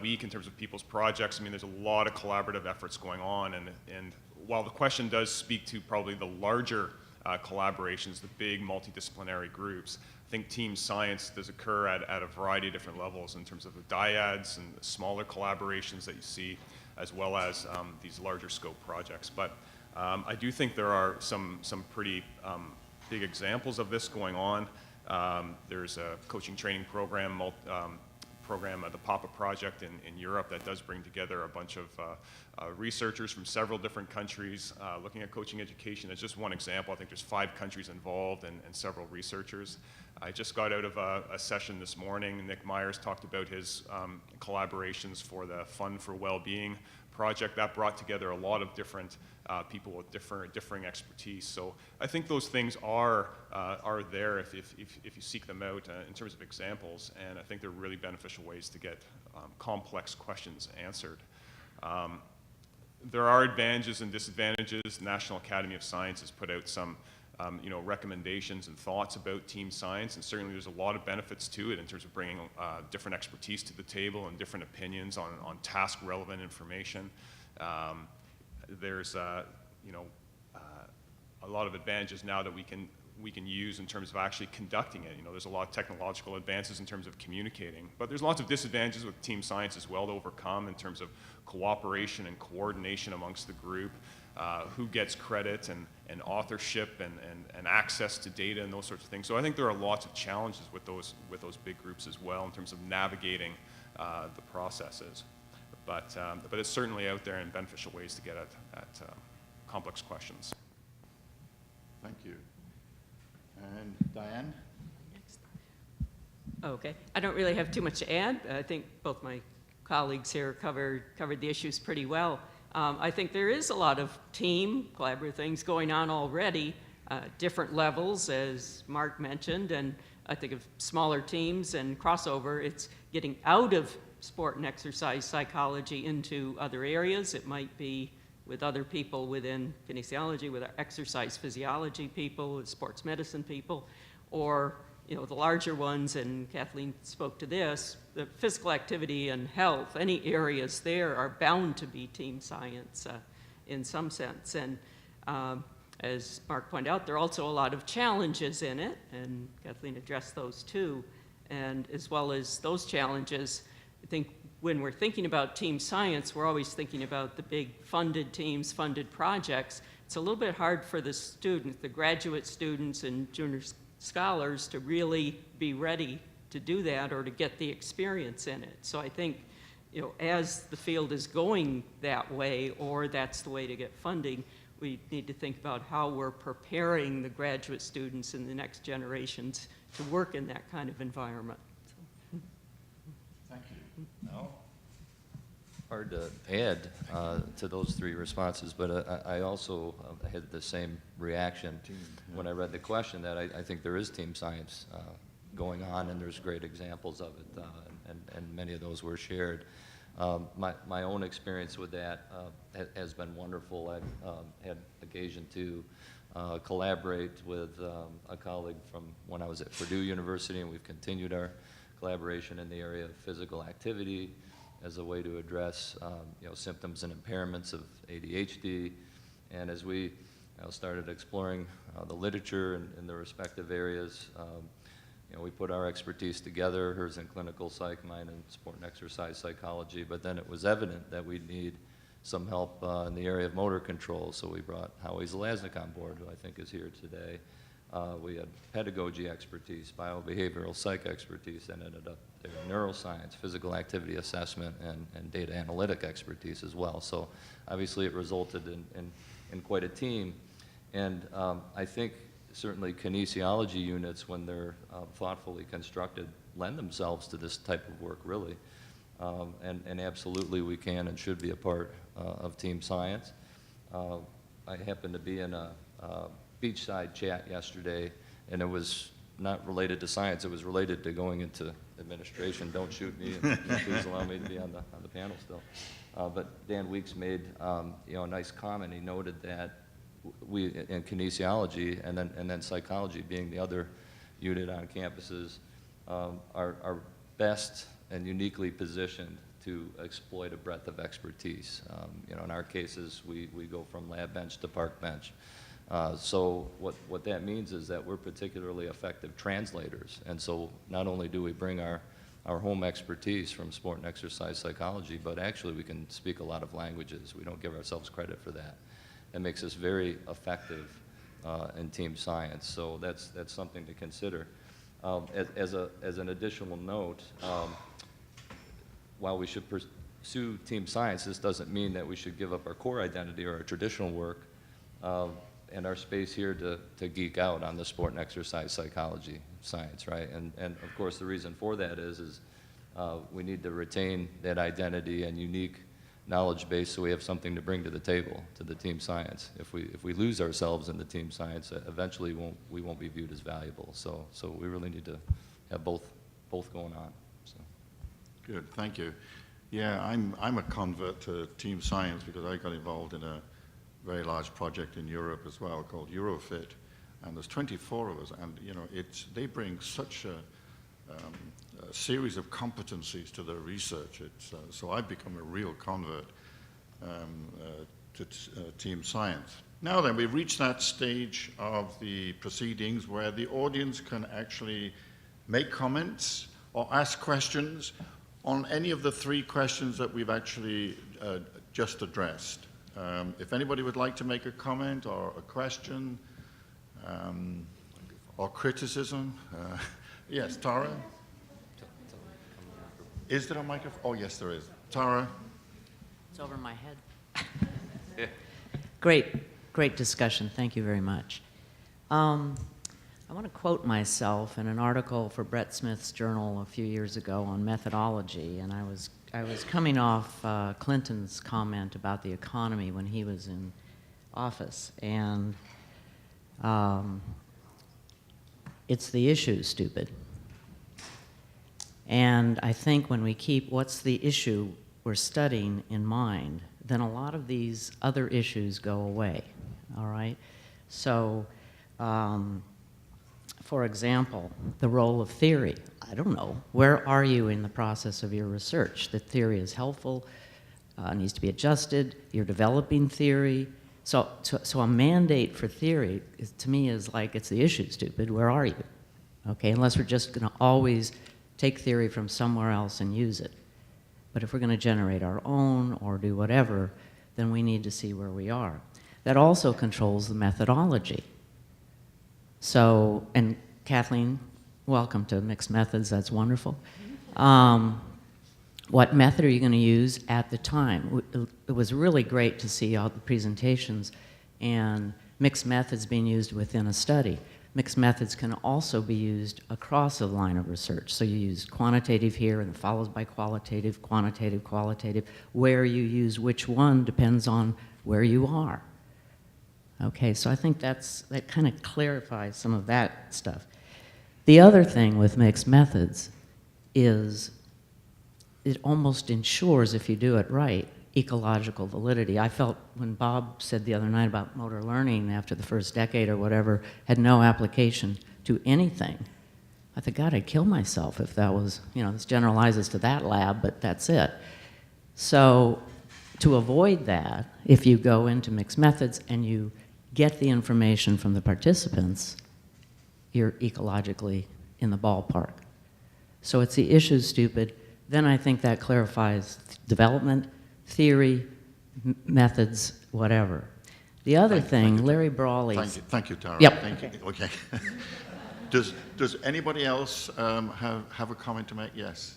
[SPEAKER 4] week in terms of people's projects, I mean, there's a lot of collaborative efforts going on. And while the question does speak to probably the larger collaborations, the big multidisciplinary groups, I think team science does occur at a variety of different levels in terms of the dyads and the smaller collaborations that you see, as well as these larger scope projects. But I do think there are some pretty big examples of this going on. There's a coaching training program, the PAPA project in Europe that does bring together a bunch of researchers from several different countries looking at coaching education. It's just one example. I think there's 5 countries involved and several researchers. I just got out of a session this morning. Nick Myers talked about his collaborations for the Fund for Wellbeing project. That brought together a lot of different people with differing expertise. So I think those things are there if you seek them out in terms of examples, and I think they're really beneficial ways to get complex questions answered. There are advantages and disadvantages. National Academy of Science has put out some recommendations and thoughts about team science, and certainly there's a lot of benefits to it in terms of bringing different expertise to the table and different opinions on task-relevant information. There's a lot of advantages now that we can use in terms of actually conducting it. There's a lot of technological advances in terms of communicating, but there's lots of disadvantages with team science as well to overcome in terms of cooperation and coordination amongst the group, who gets credit and authorship and access to data and those sorts of things. So I think there are lots of challenges with those big groups as well in terms of navigating the processes. But it's certainly out there in beneficial ways to get at complex questions.
[SPEAKER 2] Thank you. And Diane?
[SPEAKER 3] Okay. I don't really have too much to add. I think both my colleagues here covered the issues pretty well. I think there is a lot of team collaborative things going on already, different levels, as Mark mentioned, and I think of smaller teams and crossover. It's getting out of sport and exercise psychology into other areas. It might be with other people within kinesiology, with our exercise physiology people, with sports medicine people, or the larger ones, and Kathleen spoke to this, the physical activity and health, any areas there are bound to be team science in some sense. And as Mark pointed out, there are also a lot of challenges in it, and Kathleen addressed those too. And as well as those challenges, I think when we're thinking about team science, we're always thinking about the big funded teams, funded projects. It's a little bit hard for the students, the graduate students and junior scholars, to really be ready to do that or to get the experience in it. So I think, as the field is going that way, or that's the way to get funding, we need to think about how we're preparing the graduate students in the next generations to work in that kind of environment.
[SPEAKER 2] Thank you. Al?
[SPEAKER 5] Hard to add to those 3 responses, but I also had the same reaction when I read the question, that I think there is team science going on, and there's great examples of it, and many of those were shared. My own experience with that has been wonderful. I've had occasion to collaborate with a colleague from when I was at Purdue University, and we've continued our collaboration in the area of physical activity as a way to address symptoms and impairments of ADHD. And as we started exploring the literature in the respective areas, we put our expertise together, hers in clinical psych, mine in sport and exercise psychology, but then it was evident that we'd need some help in the area of motor control, so we brought Howie Zelaznik on board, who I think is here today. We had pedagogy expertise, biobehavioral psych expertise, and ended up there neuroscience, physical activity assessment, and data analytic expertise as well. So obviously it resulted in quite a team. And I think certainly kinesiology units, when they're thoughtfully constructed, lend themselves to this type of work, really. And absolutely we can and should be a part of team science. I happened to be in a beachside chat yesterday, and it was not related to science, it was related to going into administration. Don't shoot me, and please allow me to be on the panel still. But Dan Weeks made a nice comment. He noted that we, in kinesiology and then psychology being the other unit on campuses, are best and uniquely positioned to exploit a breadth of expertise. In our cases, we go from lab bench to park bench. So what that means is that we're particularly effective translators. And so not only do we bring our home expertise from sport and exercise psychology, but actually we can speak a lot of languages. We don't give ourselves credit for that. That makes us very effective in team science. So that's something to consider. As an additional note, while we should pursue team science, this doesn't mean that we should give up our core identity or our traditional work and our space here to geek out on the sport and exercise psychology science, right? And of course, the reason for that is we need to retain that identity and unique knowledge base so we have something to bring to the table, to the team science. If we lose ourselves in the team science, eventually we won't be viewed as valuable. So we really need to have both going on. So.
[SPEAKER 2] Good, thank you. Yeah, I'm a convert to team science because I got involved in a very large project in Europe as well called Eurofit, and there's 24 of us, and they bring such a series of competencies to their research. So I've become a real convert to team science. Now then, we've reached that stage of the proceedings where the audience can actually make comments or ask questions on any of the 3 questions that we've actually just addressed. If anybody would like to make a comment or a question or criticism, yes, Tara? Is there a microphone? Oh, yes, there is. Tara?
[SPEAKER 7] It's over my head. Great discussion. Thank you very much. I want to quote myself in an article for Brett Smith's journal a few years ago on methodology, and I was coming off Clinton's comment about the economy when he was in office, and it's the issue, stupid. And I think when we keep what's the issue we're studying in mind, then a lot of these other issues go away, all right? So, for example, the role of theory. I don't know. Where are you in the process of your research? The theory is helpful, needs to be adjusted, you're developing theory. So a mandate for theory, to me, is like, it's the issue, stupid. Where are you? Okay, unless we're just going to always take theory from somewhere else and use it. But if we're going to generate our own or do whatever, then we need to see where we are. That also controls the methodology. So, and Kathleen, welcome to Mixed Methods, that's wonderful. What method are you going to use at the time? It was really great to see all the presentations and mixed methods being used within a study. Mixed methods can also be used across a line of research. So you use quantitative here and followed by qualitative, quantitative, qualitative. Where you use which one depends on where you are. Okay, so I think that kind of clarifies some of that stuff. The other thing with mixed methods is it almost ensures, if you do it right, ecological validity. I felt when Bob said the other night about motor learning after the first decade or whatever had no application to anything, I thought, God, I'd kill myself if that was, this generalizes to that lab, but that's it. So to avoid that, if you go into mixed methods and you get the information from the participants, you're ecologically in the ballpark. So it's the issue, stupid. Then I think that clarifies development, theory, methods, whatever. The other thing, Larry Brawley's...
[SPEAKER 2] Thank you, Tara.
[SPEAKER 7] Yep.
[SPEAKER 2] Thank you. Okay. Does anybody else have a comment to make? Yes.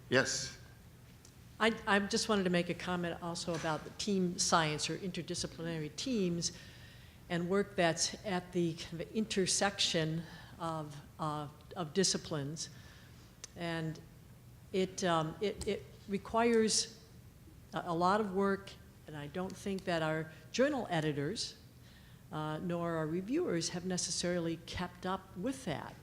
[SPEAKER 2] Yes.
[SPEAKER 8] I just wanted to make a comment also about the team science or interdisciplinary teams. and work that's at the kind of intersection of disciplines. And it requires a lot of work, and I don't think that our journal editors nor our reviewers have necessarily kept up with that,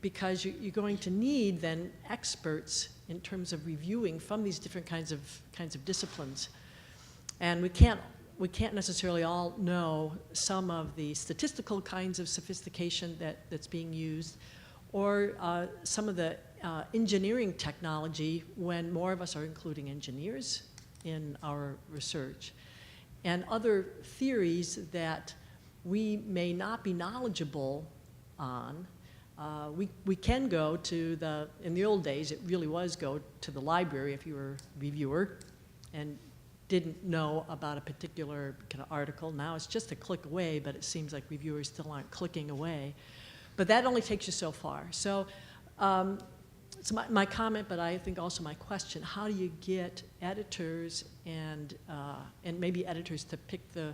[SPEAKER 8] because you're going to need then experts in terms of reviewing from these different kinds of disciplines. And we can't necessarily all know some of the statistical kinds of sophistication that's being used, or some of the engineering technology, when more of us are including engineers in our research, and other theories that we may not be knowledgeable on. We can go to in the old days, it really was go to the library if you were a reviewer and didn't know about a particular kind of article. Now it's just a click away, but it seems like reviewers still aren't clicking away. But that only takes you so far. So it's my comment, but I think also my question: how do you get editors and maybe editors to pick the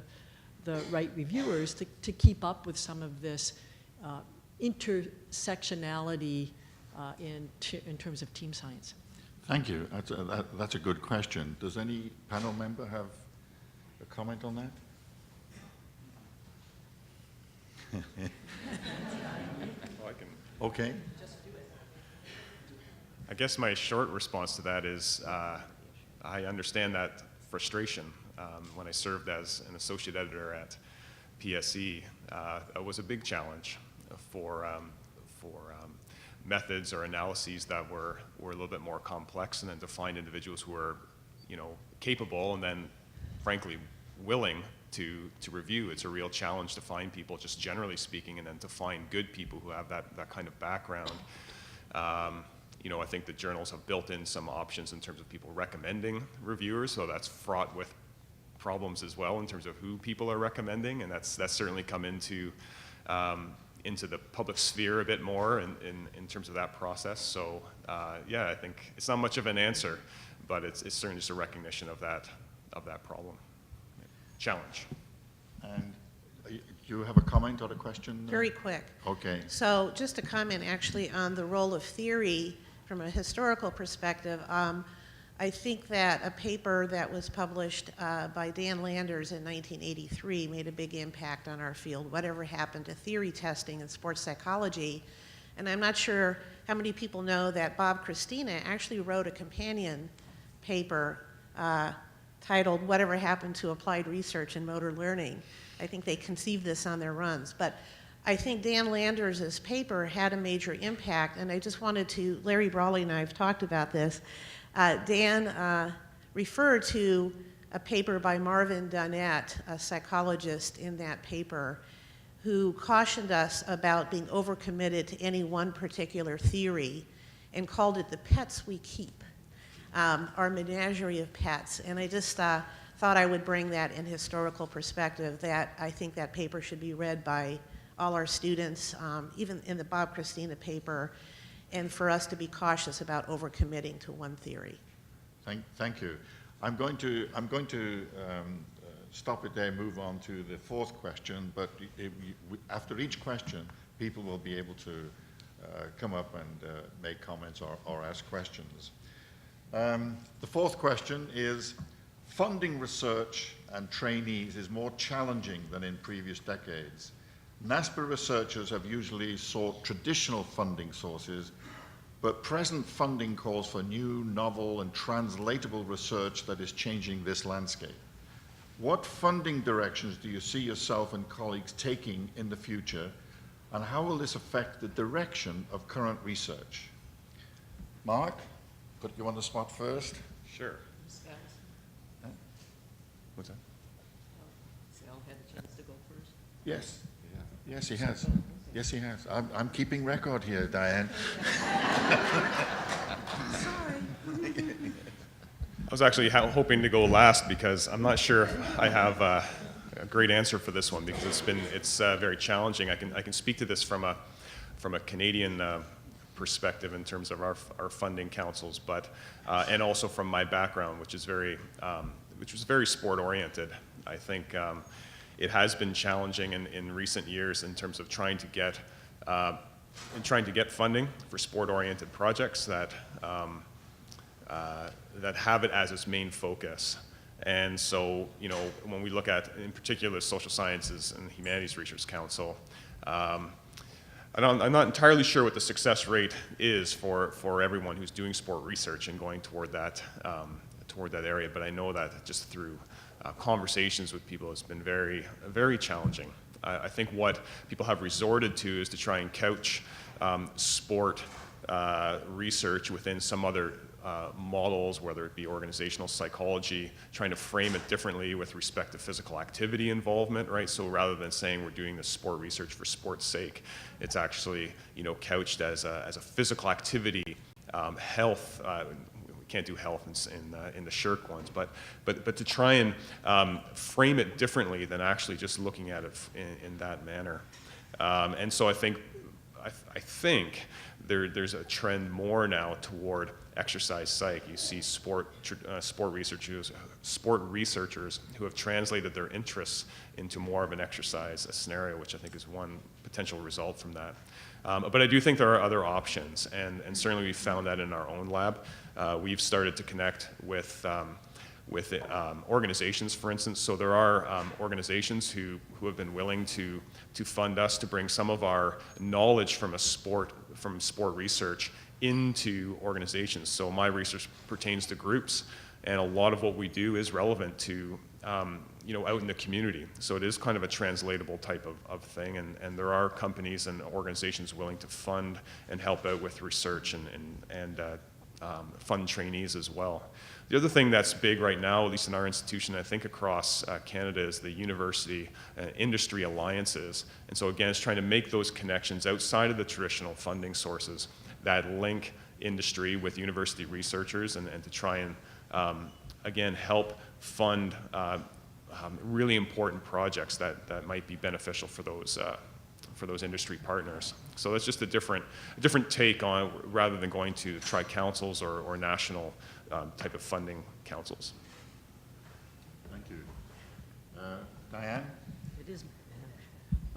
[SPEAKER 8] right reviewers to keep up with some of this intersectionality in terms of team science?
[SPEAKER 2] Thank you. That's a good question. Does any panel member have a comment on that?
[SPEAKER 4] Well, I can.
[SPEAKER 2] Okay.
[SPEAKER 4] I guess my short response to that is I understand that frustration. When I served as an associate editor at PSE, it was a big challenge for methods or analyses that were a little bit more complex, and then to find individuals who are, capable and then, frankly, willing to review. It's a real challenge to find people, just generally speaking, and then to find good people who have that kind of background. I think the journals have built in some options in terms of people recommending reviewers, so that's fraught with problems as well in terms of who people are recommending, and that's certainly come into the public sphere a bit more in terms of that process. So yeah, I think it's not much of an answer, but it's certainly just a recognition of that problem, challenge.
[SPEAKER 2] And do you have a comment or a question?
[SPEAKER 1] Very quick.
[SPEAKER 2] Okay.
[SPEAKER 1] So just a comment actually on the role of theory from a historical perspective. I think that a paper that was published by Dan Landers in 1983 made a big impact on our field. Whatever happened to theory testing in sports psychology? And I'm not sure how many people know that Bob Christina actually wrote a companion paper titled Whatever Happened to Applied Research in Motor Learning. I think they conceived this on their runs. But I think Dan Landers' paper had a major impact, and I just wanted to, Larry Brawley and I have talked about this. Dan referred to a paper by Marvin Dunnett, a psychologist in that paper, who cautioned us about being overcommitted to any one particular theory and called it the pets we keep, our menagerie of pets. And I just thought I would bring that in historical perspective, that I think that paper should be read by all our students, even in the Bob Christina paper, and for us to be cautious about overcommitting to one theory.
[SPEAKER 2] Thank you. I'm going to stop it there, move on to the fourth question, but after each question, people will be able to come up and make comments or ask questions. The fourth question is, funding research and trainees is more challenging than in previous decades. NASPA researchers have usually sought traditional funding sources, but present funding calls for new, novel, and translatable research that is changing this landscape. What funding directions do you see yourself and colleagues taking in the future, and how will this affect the direction of current research? Mark, put you on the spot first.
[SPEAKER 4] Sure. What's that?
[SPEAKER 7] Sal had a chance to go first.
[SPEAKER 2] Yes. Yes, he has. Yes, he has. I'm keeping record here, Diane.
[SPEAKER 4] I was actually hoping to go last because I'm not sure I have a great answer for this one, because it's very challenging. I can speak to this from a Canadian perspective in terms of our funding councils, but and also from my background, which was very sport oriented. I think it has been challenging in recent years in terms of trying to get funding for sport-oriented projects that that have it as its main focus. And so, you know, when we look at, in particular, the Social Sciences and Humanities Research Council, I'm not entirely sure what the success rate is for everyone who's doing sport research and going toward that area, but I know that just through conversations with people, it's been very, very challenging. I think what people have resorted to is to try and couch sport research within some other models, whether it be organizational psychology, trying to frame it differently with respect to physical activity involvement, right? So rather than saying we're doing this sport research for sport's sake, it's actually, you know, couched as a physical activity, health. We can't do health in the SSHRC ones, but to try and frame it differently than actually just looking at it in that manner. And so I think there's a trend more now toward exercise psych. You see sport researchers who have translated their interests into more of an exercise scenario, which I think is one potential result from that. But I do think there are other options, and certainly we found that in our own lab. We've started to connect with organizations, for instance. So there are organizations who have been willing to fund us to bring some of our knowledge from sport research into organizations. So my research pertains to groups, and a lot of what we do is relevant to you know, out in the community. So it is kind of a translatable type of thing, and there are companies and organizations willing to fund and help out with research and fund trainees as well. The other thing that's big right now, at least in our institution, I think across Canada, is the university industry alliances. And so again, it's trying to make those connections outside of the traditional funding sources that link industry with university researchers, and to try and, again, help fund really important projects that might be beneficial for those industry partners. So that's just a different take on, rather than going to try councils or national type of funding councils.
[SPEAKER 2] Thank you. Diane?
[SPEAKER 3] It is.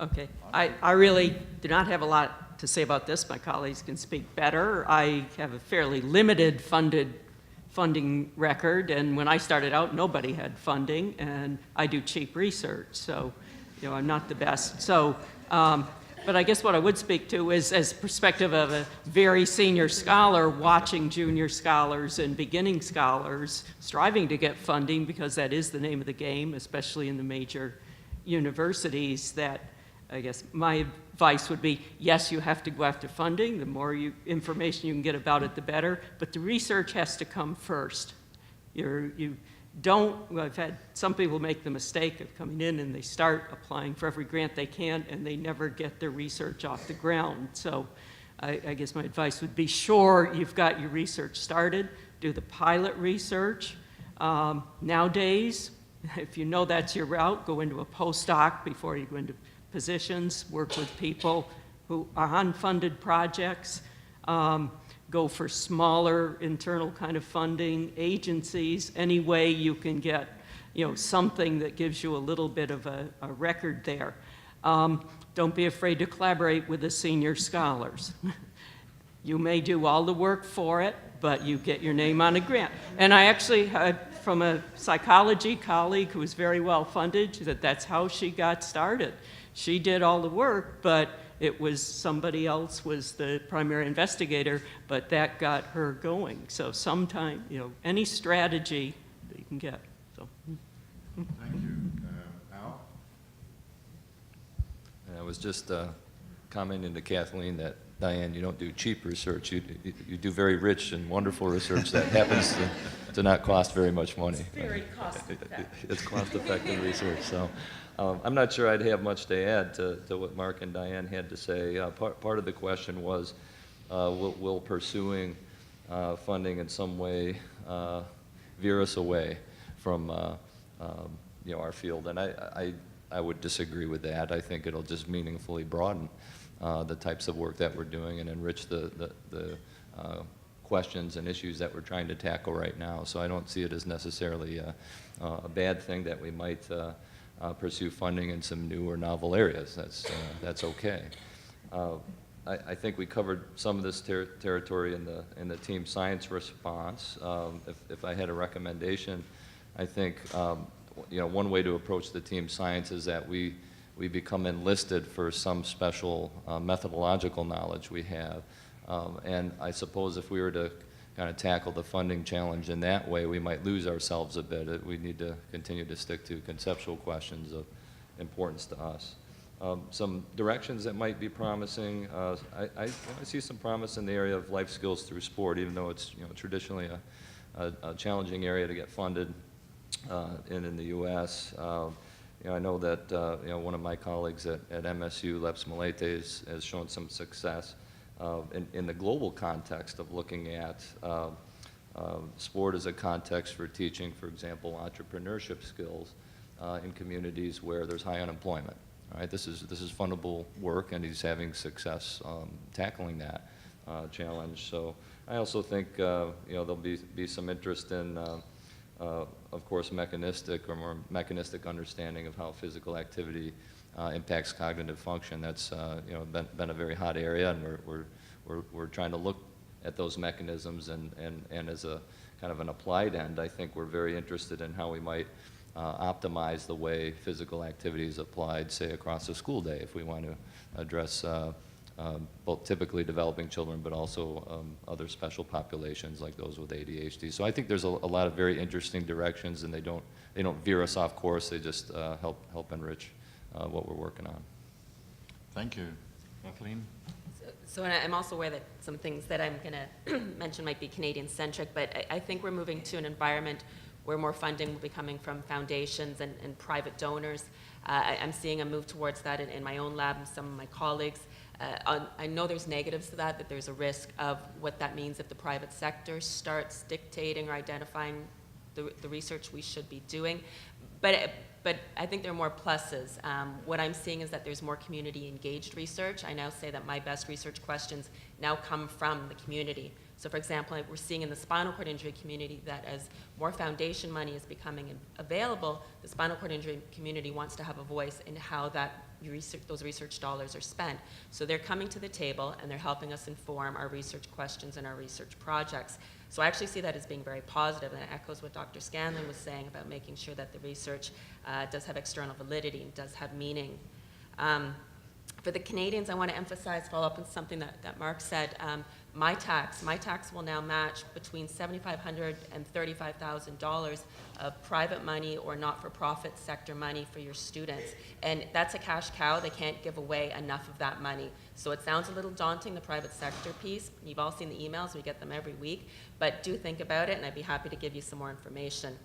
[SPEAKER 3] Okay. I really do not have a lot to say about this. My colleagues can speak better. I have a fairly limited funding record, and when I started out, nobody had funding, and I do cheap research, so, you know, I'm not the best. So, but I guess what I would speak to is as perspective of a very senior scholar watching junior scholars and beginning scholars striving to get funding, because that is the name of the game, especially in the major universities, that I guess my advice would be, yes, you have to go after funding. The more information you can get about it, the better. But the research has to come first. I've had some people make the mistake of coming in and they start applying for every grant they can, and they never get their research off the ground. So I guess my advice would be, sure, you've got your research started, do the pilot research. Nowadays, if you know that's your route, go into a postdoc before you go into positions, work with people who are on funded projects, go for smaller internal kind of funding agencies, any way you can get, you know, something that gives you a little bit of a record there. Don't be afraid to collaborate with the senior scholars. You may do all the work for it, but you get your name on a grant. And I actually had, from a psychology colleague who was very well funded, she said that's how she got started. She did all the work, but it was somebody else was the primary investigator, but that got her going. So sometime, you know, any strategy that you can get. So.
[SPEAKER 2] Thank you. Al?
[SPEAKER 5] And I was just commenting to Kathleen that, Diane, you don't do cheap research. You do very rich and wonderful research that happens to not cost very much money.
[SPEAKER 3] It's very cost-effective.
[SPEAKER 5] It's cost-effective research. So I'm not sure I'd have much to add to what Mark and Diane had to say. Part of the question was, will pursuing funding in some way veer us away from you know, our field? And I would disagree with that. I think it'll just meaningfully broaden the types of work that we're doing and enrich the questions and issues that we're trying to tackle right now. So I don't see it as necessarily a bad thing that we might pursue funding in some new or novel areas. That's okay. I think we covered some of this territory in the team science response. If I had a recommendation, I think one way to approach the team science is that we become enlisted for some special methodological knowledge we have. And I suppose if we were to kind of tackle the funding challenge in that way, we might lose ourselves a bit. We need to continue to stick to conceptual questions of importance to us. Some directions that might be promising, I see some promise in the area of life skills through sport, even though it's traditionally a challenging area to get funded in the U.S. I know that one of my colleagues at MSU, Leps Milete, has shown some success in the global context of looking at sport as a context for teaching, for example, entrepreneurship skills in communities where there's high unemployment. All right, this is fundable work, and he's having success tackling that challenge. So I also think there'll be some interest in, of course, mechanistic or more mechanistic understanding of how physical activity impacts cognitive function. That's been a very hot area, and we're trying to look at those mechanisms, and as a kind of an applied end, I think we're very interested in how we might optimize the way physical activity is applied, say, across a school day, if we want to address both typically developing children, but also other special populations like those with ADHD. So I think there's a lot of very interesting directions, and they don't veer us off course. They just help enrich what we're working on.
[SPEAKER 2] Thank you. Kathleen?
[SPEAKER 6] So I'm also aware that some things that I'm going to mention might be Canadian-centric, but I think we're moving to an environment where more funding will be coming from foundations and private donors. I'm seeing a move towards that in my own lab and some of my colleagues. I know there's negatives to that there's a risk of what that means if the private sector starts dictating or identifying the research we should be doing. But I think there are more pluses. What I'm seeing is that there's more community-engaged research. I now say that my best research questions now come from the community. So for example, we're seeing in the spinal cord injury community that as more foundation money is becoming available, the spinal cord injury community wants to have a voice in how those research dollars are spent. So they're coming to the table and they're helping us inform our research questions and our research projects. So I actually see that as being very positive, and it echoes what Dr. Scanlon was saying about making sure that the research does have external validity and does have meaning. For the Canadians, I want to follow up on something that Mark said. My tax will now match between $7,500 and $35,000 of private money or not-for-profit sector money for your students. And that's a cash cow. They can't give away enough of that money. So it sounds a little daunting, the private sector piece. You've all seen the emails. We get them every week. But do think about it, and I'd be happy to give you some more information.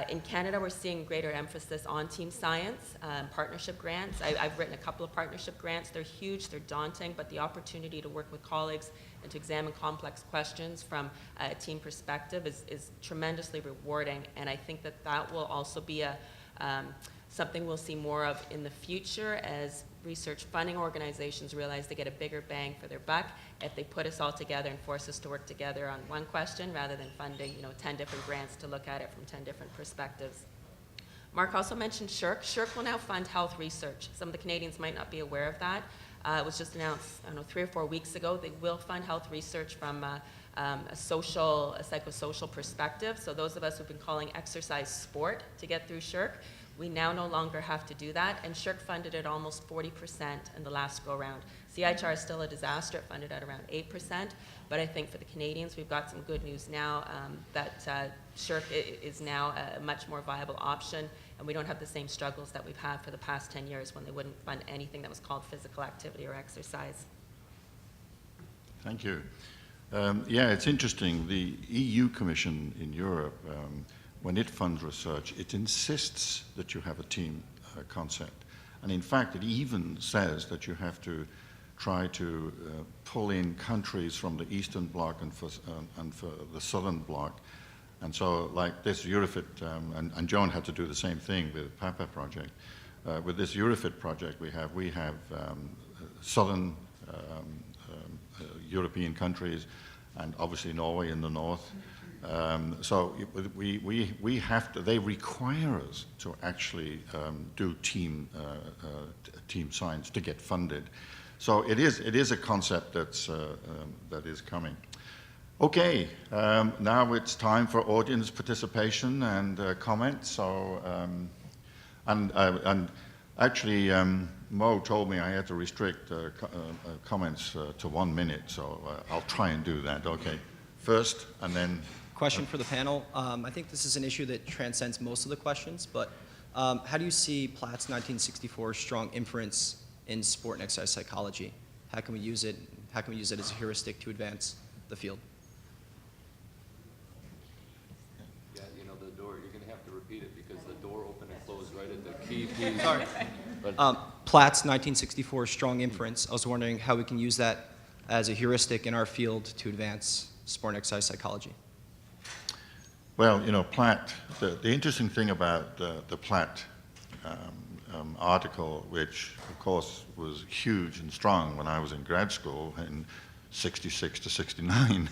[SPEAKER 6] In Canada, we're seeing greater emphasis on team science, partnership grants. I've written a couple of partnership grants. They're huge, they're daunting, but the opportunity to work with colleagues and to examine complex questions from a team perspective is tremendously rewarding, and I think that will also be something we'll see more of in the future as research funding organizations realize they get a bigger bang for their buck if they put us all together and force us to work together on one question rather than funding 10 different grants to look at it from 10 different perspectives. Mark also mentioned SSHRC. SSHRC will now fund health research. Some of the Canadians might not be aware of that. It was just announced, 3 or 4 weeks ago. They will fund health research from a psychosocial perspective. So those of us who've been calling exercise sport to get through SSHRC, we now no longer have to do that, and SSHRC funded at almost 40% in the last go-round. CIHR is still a disaster, it funded at around 8%, but I think for the Canadians, we've got some good news now that SSHRC is now a much more viable option, and we don't have the same struggles that we've had for the past 10 years when they wouldn't fund anything that was called physical activity or exercise.
[SPEAKER 2] Thank you. Yeah, it's interesting. The EU Commission in Europe, when it funds research, it insists that you have a team concept. And in fact, it even says that you have to try to pull in countries from the Eastern Bloc and for the Southern Bloc. And so like this Eurofit, and Joan had to do the same thing with the PAPA project. With this Eurofit project we have Southern European countries, and obviously Norway in the north, So we have to, they require us to actually do team science to get funded. So it is a concept that is coming. Okay, now it's time for audience participation and comments. So, and actually, Mo told me I had to restrict comments to 1 minute, so I'll try and do that. Okay, first, and then.
[SPEAKER 9] Question for the panel. I think this is an issue that transcends most of the questions, but how do you see Platt's 1964 strong inference in sport and exercise psychology? How can we use it? How can we use it as a heuristic to advance the field?
[SPEAKER 5] Yeah, you know, the door, you're going to have to repeat it because the door opened and closed right at the key piece.
[SPEAKER 9] Sorry.
[SPEAKER 5] But
[SPEAKER 9] Platt's 1964 strong inference. I was wondering how we can use that as a heuristic in our field to advance sport and exercise psychology.
[SPEAKER 2] Well, you know, Platt, the interesting thing about the Platt article, which of course was huge and strong when I was in grad school in 66 to 69,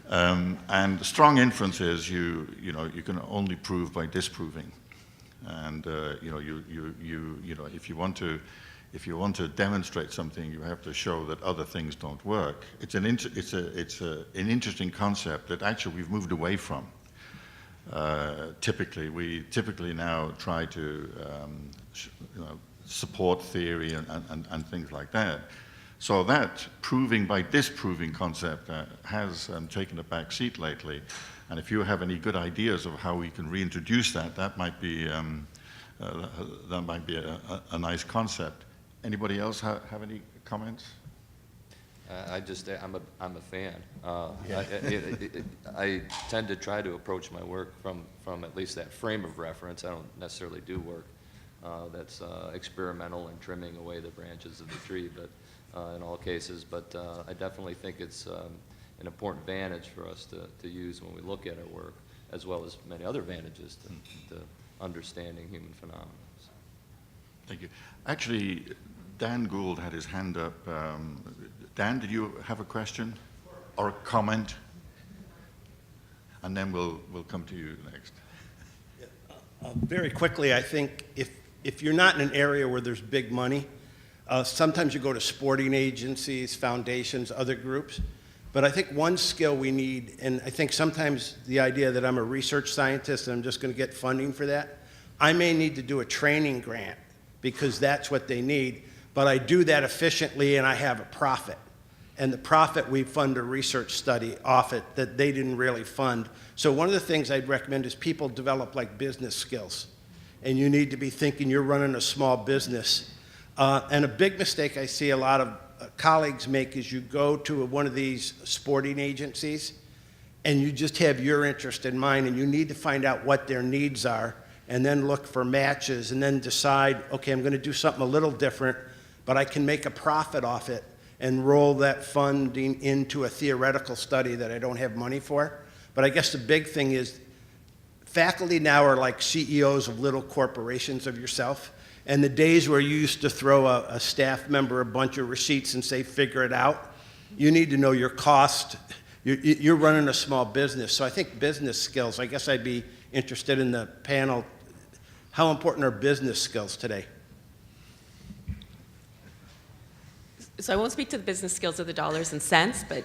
[SPEAKER 2] and strong inferences you can only prove by disproving, and you know if you want to demonstrate something, you have to show that other things don't work. It's an interesting concept that actually we've moved away from. We typically now try to support theory and things like that. So that proving by disproving concept has taken a back seat lately. And if you have any good ideas of how we can reintroduce that, that might be a nice concept. Anybody else have any comments?
[SPEAKER 5] I'm a fan. I tend to try to approach my work from at least that frame of reference. I don't necessarily do work that's experimental and trimming away the branches of the tree, but in all cases. But I definitely think it's an important advantage for us to use when we look at our work, as well as many other advantages to understanding human phenomena. So.
[SPEAKER 2] Thank you. Actually, Dan Gould had his hand up. Dan, did you have a question or a comment? And then we'll come to you next.
[SPEAKER 10] Very quickly, I think if you're not in an area where there's big money, sometimes you go to sporting agencies, foundations, other groups. But I think one skill we need, and I think sometimes the idea that I'm a research scientist and I'm just going to get funding for that, I may need to do a training grant because that's what they need. But I do that efficiently and I have a profit. And the profit, we fund a research study off it that they didn't really fund. So one of the things I'd recommend is people develop like business skills. And you need to be thinking you're running a small business. And a big mistake I see a lot of colleagues make is you go to one of these sporting agencies and you just have your interest in mind and you need to find out what their needs are and then look for matches and then decide, okay, I'm going to do something a little different, but I can make a profit off it and roll that funding into a theoretical study that I don't have money for. But I guess the big thing is faculty now are like CEOs of little corporations of yourself. And the days where you used to throw a staff member a bunch of receipts and say, figure it out, you need to know your cost. You're running a small business. So I think business skills, I guess I'd be interested in the panel, how important are business skills today?
[SPEAKER 6] So I won't speak to the business skills of the dollars and cents, but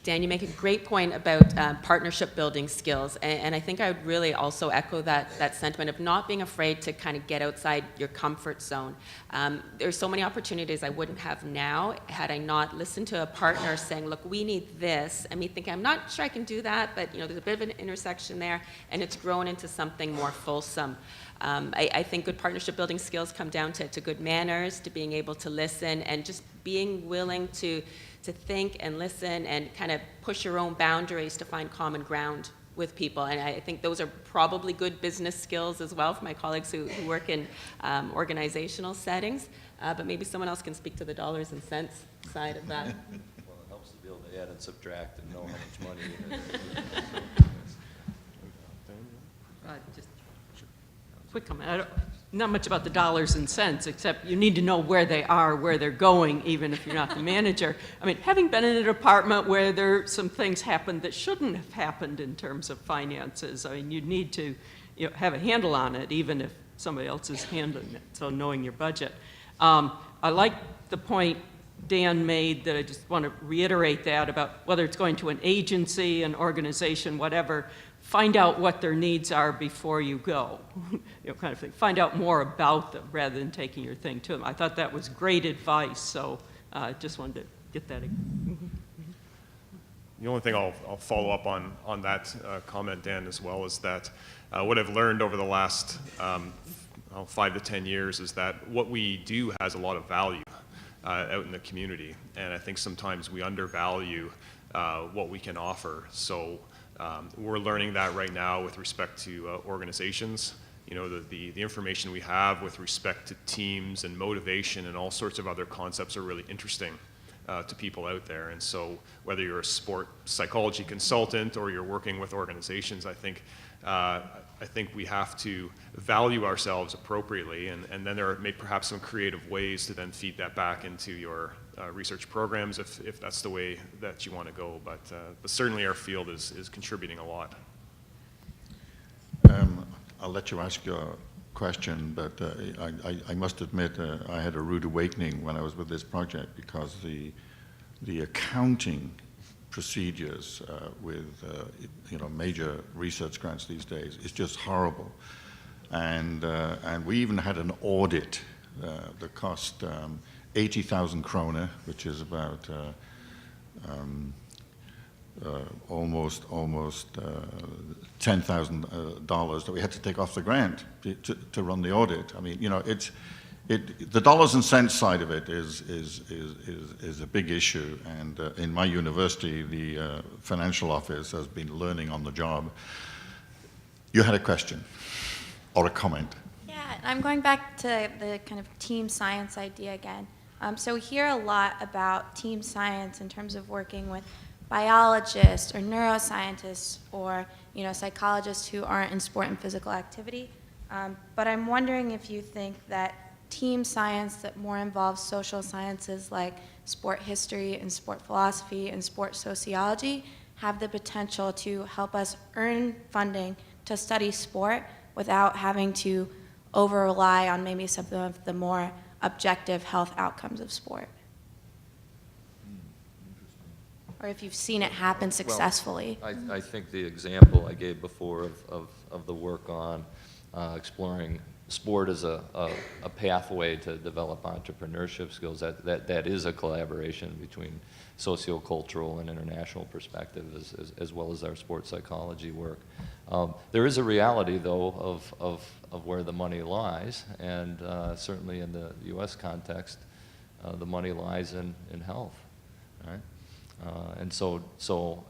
[SPEAKER 6] Dan, you make a great point about partnership building skills, and I think I would really also echo that sentiment of not being afraid to kind of get outside your comfort zone. There's so many opportunities I wouldn't have now had I not listened to a partner saying, look, we need this, and me thinking, I'm not sure I can do that, but there's a bit of an intersection there, and it's grown into something more fulsome. I think good partnership building skills come down to good manners, to being able to listen, and just being willing to think and listen and kind of push your own boundaries to find common ground with people. And I think those are probably good business skills as well for my colleagues who work in organizational settings. But maybe someone else can speak to the dollars and cents side of that.
[SPEAKER 5] Well, it helps to be able to add and subtract and know how much money.
[SPEAKER 3] Just quick comment. not much about the dollars and cents, except you need to know where they are, where they're going, even if you're not the manager. I mean, having been in a department where some things happened that shouldn't have happened in terms of finances, I mean, you need to have a handle on it, even if somebody else is handling it, so knowing your budget. I like the point Dan made that I just want to reiterate that about whether it's going to an agency, an organization, whatever, find out what their needs are before you go, kind of thing. Find out more about them rather than taking your thing to them. I thought that was great advice, so just wanted to get that.
[SPEAKER 4] The only thing I'll follow up on that comment, Dan, as well, is that what I've learned over the last 5 to 10 years is that what we do has a lot of value out in the community, and I think sometimes we undervalue what we can offer. So we're learning that right now with respect to organizations. The information we have with respect to teams and motivation and all sorts of other concepts are really interesting to people out there. And so whether you're a sport psychology consultant or you're working with organizations, I think we have to value ourselves appropriately, and then there are perhaps some creative ways to then feed that back into your research programs if that's the way that you want to go. But certainly our field is contributing a lot.
[SPEAKER 2] I'll let you ask your question, but I must admit I had a rude awakening when I was with this project, because the accounting procedures with major research grants these days is just horrible, and we even had an audit that cost 80,000 kroner, which is about almost $10,000 that we had to take off the grant to run the audit. I mean, the dollars and cents side of it is a big issue, and in my university, the financial office has been learning on the job. You had a question or a comment?
[SPEAKER 11] Yeah, I'm going back to the kind of team science idea again. So we hear a lot about team science in terms of working with biologists or neuroscientists or psychologists who aren't in sport and physical activity. But I'm wondering if you think that team science that more involves social sciences like sport history and sport philosophy and sport sociology have the potential to help us earn funding to study sport without having to over-rely on maybe some of the more objective health outcomes of sport. Or if you've seen it happen successfully.
[SPEAKER 5] Well, I think the example I gave before of the work on exploring sport as a pathway to develop entrepreneurship skills, that is a collaboration between sociocultural and international perspective as well as our sports psychology work. There is a reality, though, of where the money lies, and certainly in the U.S. context, the money lies in health, right? And so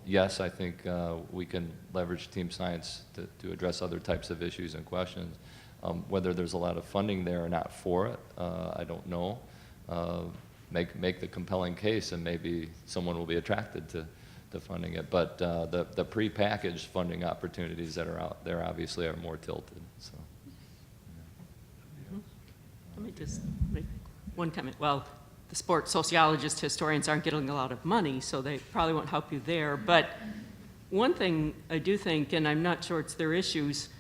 [SPEAKER 5] yes, I think we can leverage team science to address other types of issues and questions. Whether there's a lot of funding there or not for it, I don't know. Make the compelling case, and maybe someone will be attracted to funding it. But the pre-packaged funding opportunities that are out there obviously are more tilted. So.
[SPEAKER 3] Let me just make one comment. Well, the sports sociologists, historians aren't getting a lot of money, so they probably won't help you there. But one thing I do think, and I'm not sure it's their issues,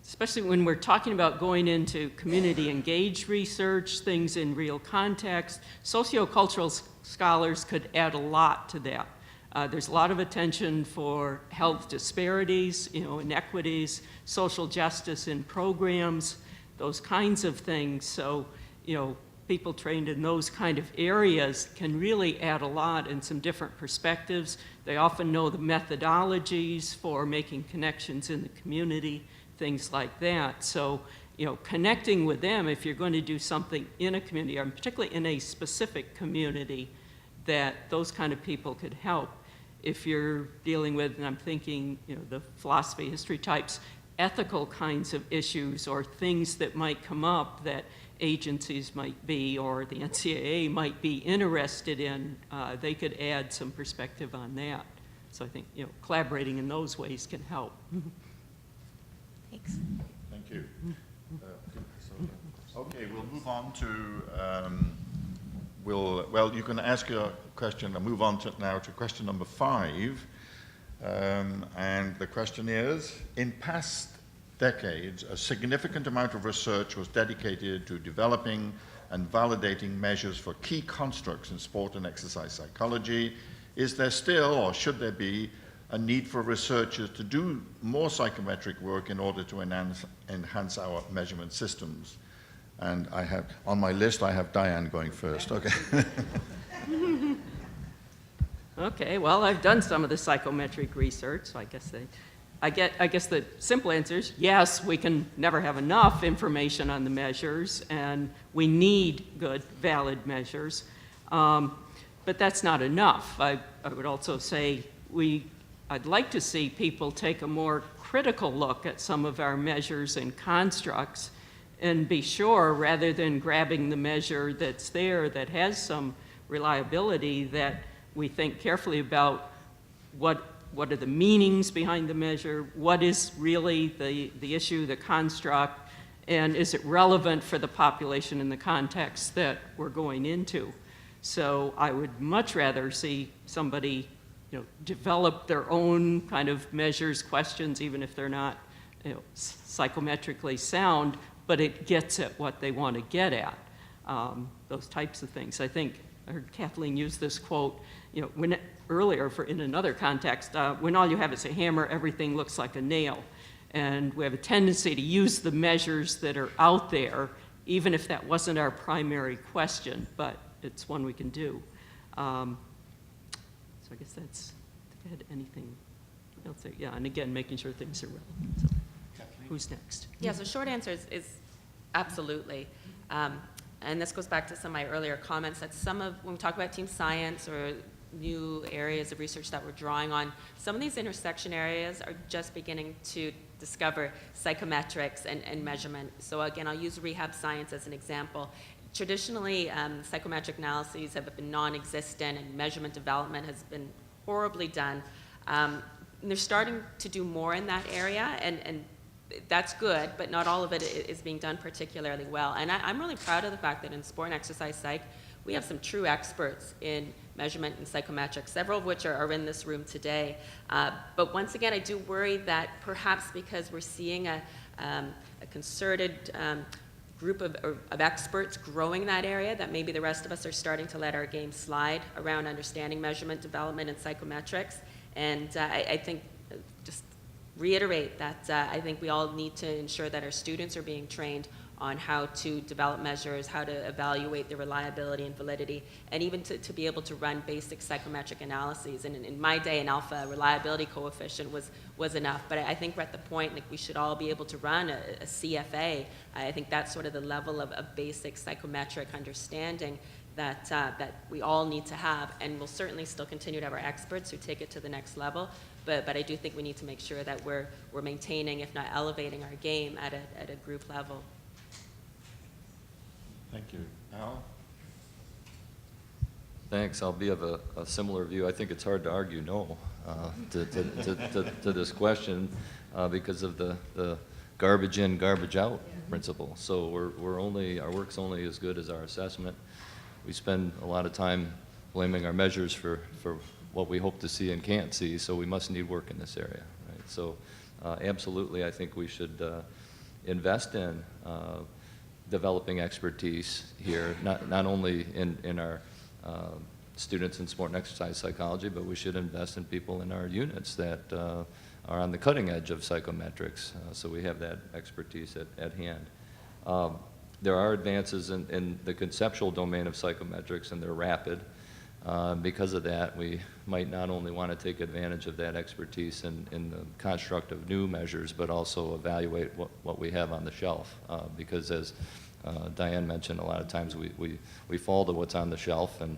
[SPEAKER 3] especially when we're talking about going into community engaged research, things in real context, sociocultural scholars could add a lot to that. There's a lot of attention for health disparities, inequities, social justice in programs, those kinds of things. So, people trained in those kind of areas can really add a lot in some different perspectives. They often know the methodologies for making connections in the community, things like that. So, connecting with them, if you're going to do something in a community, or particularly in a specific community, that those kind of people could help. If you're dealing with, and I'm thinking, the philosophy, history types, ethical kinds of issues or things that might come up that agencies might be, or the NCAA might be interested in, they could add some perspective on that. So I think, collaborating in those ways can help.
[SPEAKER 11] Thanks.
[SPEAKER 2] Thank you. Okay, we'll move on to, well, you can ask your question and move on to now to question number 5. And the question is, in past decades, a significant amount of research was dedicated to developing and validating measures for key constructs in sport and exercise psychology. Is there still, or should there be, a need for researchers to do more psychometric work in order to enhance our measurement systems? And I have, on my list, I have Diane going first. Okay.
[SPEAKER 3] Okay, well, I've done some of the psychometric research, so I guess the simple answer is yes, we can never have enough information on the measures, and we need good, valid measures. But that's not enough. I would also say I'd like to see people take a more critical look at some of our measures and constructs and be sure, rather than grabbing the measure that's there that has some reliability, that we think carefully about what are the meanings behind the measure, what is really the issue, the construct, and is it relevant for the population in the context that we're going into. So I would much rather see somebody develop their own kind of measures, questions, even if they're not psychometrically sound, but it gets at what they want to get at, those types of things. I think I heard Kathleen use this quote, earlier in another context, when all you have is a hammer, everything looks like a nail. And we have a tendency to use the measures that are out there, even if that wasn't our primary question, but it's one we can do. So I guess that's, if I had anything else there. Yeah, and again, making sure things are relevant. So, who's next?
[SPEAKER 6] Yeah, so short answer is absolutely. And this goes back to some of my earlier comments that when we talk about team science or new areas of research that we're drawing on, some of these intersection areas are just beginning to discover psychometrics and measurement. So again, I'll use rehab science as an example. Traditionally, psychometric analyses have been non-existent and measurement development has been horribly done. And they're starting to do more in that area, and that's good, but not all of it is being done particularly well. And I'm really proud of the fact that in sport and exercise psych, we have some true experts in measurement and psychometrics, several of which are in this room today. But once again, I do worry that perhaps because we're seeing a concerted group of experts growing that area, that maybe the rest of us are starting to let our game slide around understanding measurement, development, and psychometrics. And I think, just reiterate that I think we all need to ensure that our students are being trained on how to develop measures, how to evaluate the reliability and validity, and even to be able to run basic psychometric analyses. And in my day, an alpha reliability coefficient was enough. But I think we're at the point like we should all be able to run a CFA. I think that's sort of the level of basic psychometric understanding that we all need to have, and we'll certainly still continue to have our experts who take it to the next level. But I do think we need to make sure that we're maintaining, if not elevating, our game at a group level.
[SPEAKER 2] Thank you. Al?
[SPEAKER 5] Thanks. I'll be of a similar view. I think it's hard to argue no to this question because of the garbage in, garbage out principle. So our work's only as good as our assessment. We spend a lot of time blaming our measures for what we hope to see and can't see, so we must need work in this area. Right? So absolutely, I think we should invest in developing expertise here, not only in our students in sport and exercise psychology, but we should invest in people in our units that are on the cutting edge of psychometrics, so we have that expertise at hand. There are advances in the conceptual domain of psychometrics, and they're rapid. Because of that, we might not only want to take advantage of that expertise in the construct of new measures, but also evaluate what we have on the shelf. Because as Diane mentioned, a lot of times we fall to what's on the shelf, and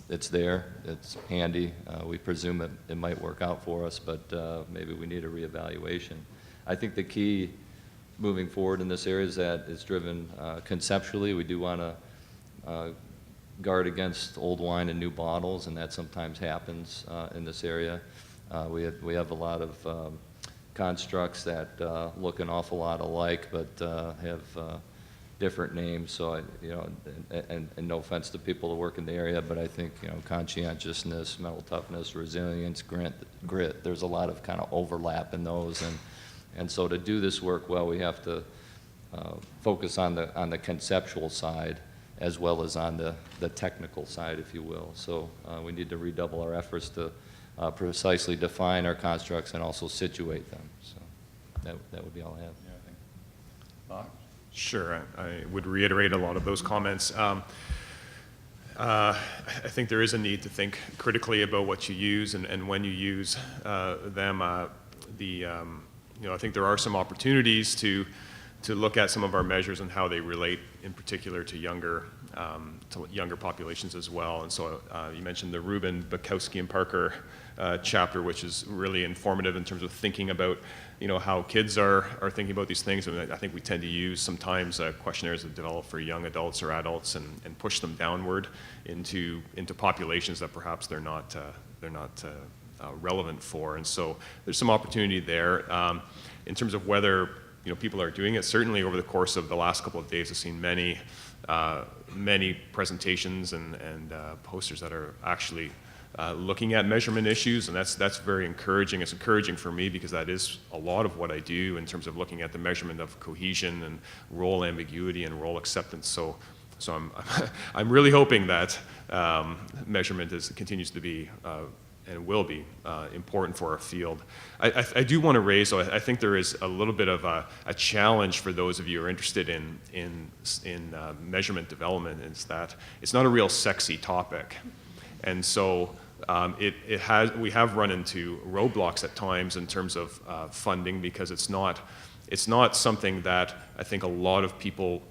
[SPEAKER 5] it's there, it's handy. We presume it might work out for us, but maybe we need a reevaluation. I think the key moving forward in this area is that it's driven conceptually. We do want to guard against old wine in new bottles, and that sometimes happens in this area. We have a lot of constructs that look an awful lot alike, but have different names. So and no offense to people that work in the area, but I think, conscientiousness, mental toughness, resilience, grit, there's a lot of kind of overlap in those. And so to do this work well, we have to focus on the conceptual side as well as on the technical side, if you will. So we need to redouble our efforts to precisely define our constructs and also situate them. So that would be all I have.
[SPEAKER 2] Yeah, I think. Mark?
[SPEAKER 4] Sure, I would reiterate a lot of those comments. I think there is a need to think critically about what you use and when you use them. I think there are some opportunities to look at some of our measures and how they relate, in particular, to younger populations as well. And so you mentioned the Rubin, Bukowski, and Parker chapter, which is really informative in terms of thinking about, how kids are thinking about these things. And I think we tend to use sometimes questionnaires that develop for young adults or adults and push them downward into populations that perhaps they're not relevant for. And so there's some opportunity there. In terms of whether people are doing it, certainly over the course of the last couple of days, I've seen many presentations and posters that are actually looking at measurement issues, and that's very encouraging. It's encouraging for me because that is a lot of what I do in terms of looking at the measurement of cohesion and role ambiguity and role acceptance. So I'm really hoping that measurement continues to be and will be important for our field. I do want to raise, though, I think there is a little bit of a challenge for those of you who are interested in measurement development, is that it's not a real sexy topic. And so we have run into roadblocks at times in terms of funding, because it's not something that I think a lot of people,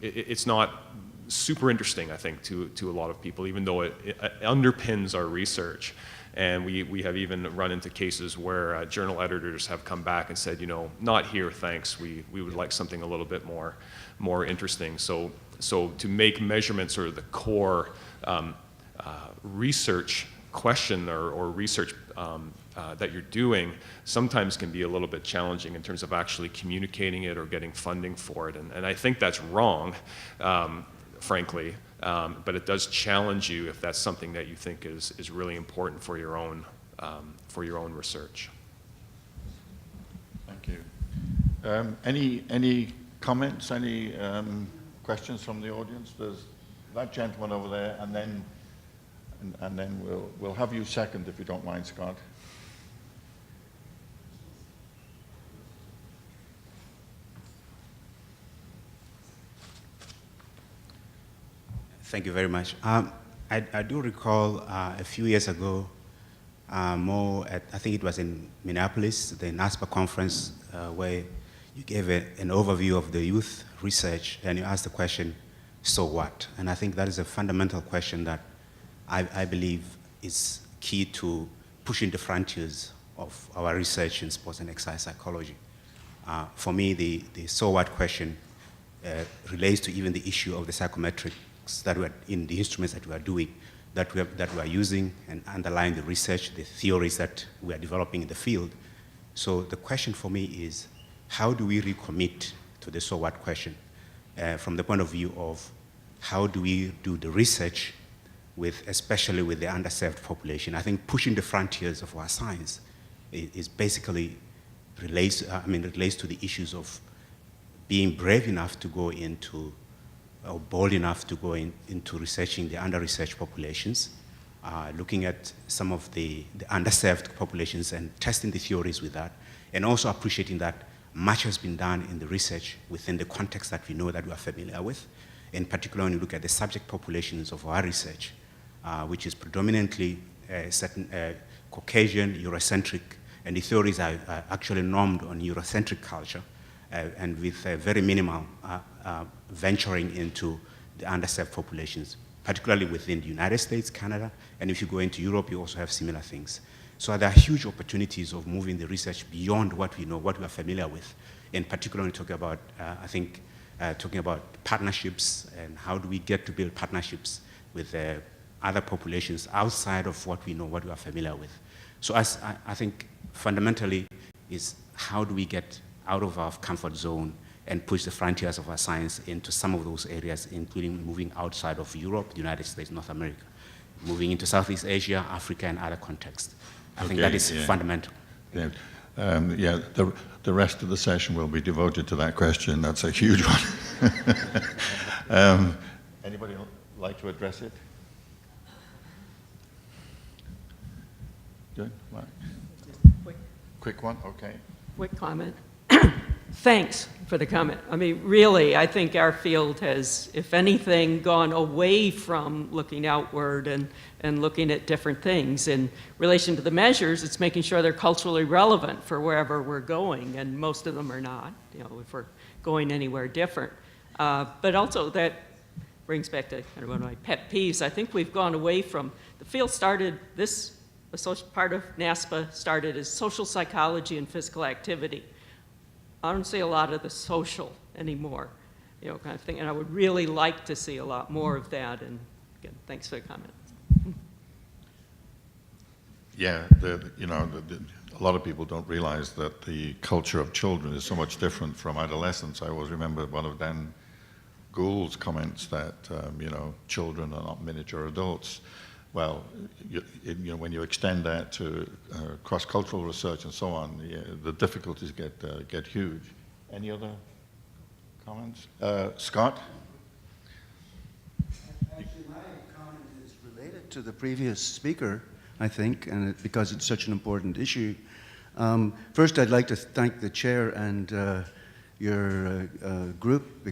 [SPEAKER 4] it's not super interesting, I think, to a lot of people, even though it underpins our research. And we have even run into cases where journal editors have come back and said, not here, thanks. We would like something a little bit more interesting. So to make measurement sort of the core research question or research that you're doing sometimes can be a little bit challenging in terms of actually communicating it or getting funding for it. And I think that's wrong, frankly. But it does challenge you if that's something that you think is really important for your own research.
[SPEAKER 2] Thank you. Any comments? Any questions from the audience? There's that gentleman over there, and then we'll have you second, if you don't mind, Scott.
[SPEAKER 12] Thank you very much. I do recall a few years ago, I think it was in Minneapolis, the NASPA conference, where you gave an overview of the youth research, and you asked the question, so what? And I think that is a fundamental question that I believe is key to pushing the frontiers of our research in sports and exercise psychology. For me, the so what question relates to even the issue of the psychometrics that we're in the instruments that we are doing, that we are using and underlying the research, the theories that we are developing in the field. So the question for me is, how do we recommit to the so what question from the point of view of how do we do the research especially with the underserved population? I think pushing the frontiers of our science is basically relates to the issues of being brave enough to go into, or bold enough to go into researching the under-researched populations, looking at some of the underserved populations and testing the theories with that, and also appreciating that much has been done in the research within the context that we know that we are familiar with. In particular, when you look at the subject populations of our research, which is predominantly certain Caucasian, Eurocentric, and the theories are actually normed on Eurocentric culture, and with very minimal venturing into the underserved populations, particularly within the United States, Canada, and if you go into Europe, you also have similar things. So there are huge opportunities of moving the research beyond what we know, what we are familiar with. In particular, when talking about, talking about partnerships and how do we get to build partnerships with other populations outside of what we know, what we are familiar with. So I think fundamentally is how do we get out of our comfort zone and push the frontiers of our science into some of those areas, including moving outside of Europe, the United States, North America, moving into Southeast Asia, Africa, and other contexts. I think that is fundamental.
[SPEAKER 2] Yeah, the rest of the session will be devoted to that question. That's a huge one. Anybody like to address it? Good. Right. Quick one. Okay.
[SPEAKER 3] Quick comment. Thanks for the comment. I mean, really, I think our field has, if anything, gone away from looking outward and looking at different things. In relation to the measures, it's making sure they're culturally relevant for wherever we're going, and most of them are not, you know, if we're going anywhere different. But also that brings back to kind of one of my pet peeves. I think we've gone away from, the field started, part of NASPA started as social psychology and physical activity. I don't see a lot of the social anymore, you know, kind of thing, and I would really like to see a lot more of that, and again, thanks for the comment.
[SPEAKER 2] Yeah, a lot of people don't realize that the culture of children is so much different from adolescence. I always remember one of Dan Gould's comments that, children are not miniature adults. Well, when you extend that to cross-cultural research and so on, the difficulties get huge. Any other comments? Scott?
[SPEAKER 13] Actually, my comment is related to the previous speaker, I think, and because it's such an important issue. First, I'd like to thank the chair and your group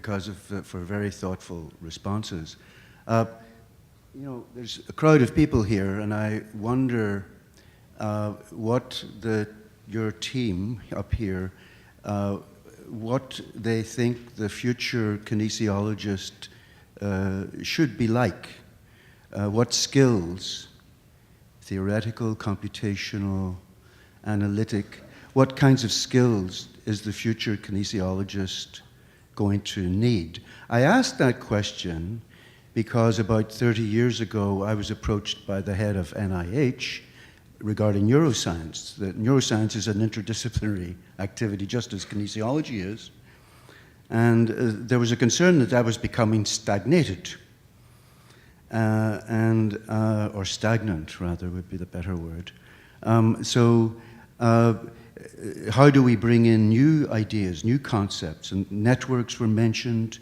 [SPEAKER 13] for very thoughtful responses. There's a crowd of people here, and I wonder what your team up here, what they think the future kinesiologist should be like. What skills, theoretical, computational, analytic, what kinds of skills is the future kinesiologist going to need? I asked that question because about 30 years ago, I was approached by the head of NIH regarding neuroscience. That neuroscience is an interdisciplinary activity, just as kinesiology is. And there was a concern that was becoming stagnated, or stagnant, rather, would be the better word. How do we bring in new ideas, new concepts? And networks were mentioned.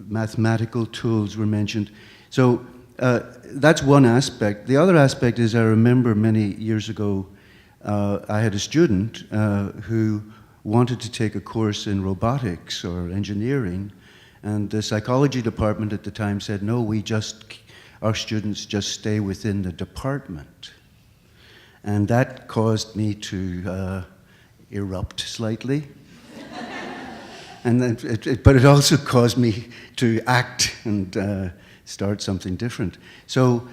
[SPEAKER 13] Mathematical tools were mentioned. So that's one aspect. The other aspect is I remember many years ago, I had a student who wanted to take a course in robotics or engineering, and the psychology department at the time said, no, our students just stay within the department. And that caused me to erupt slightly. But it also caused me to act and start something different. So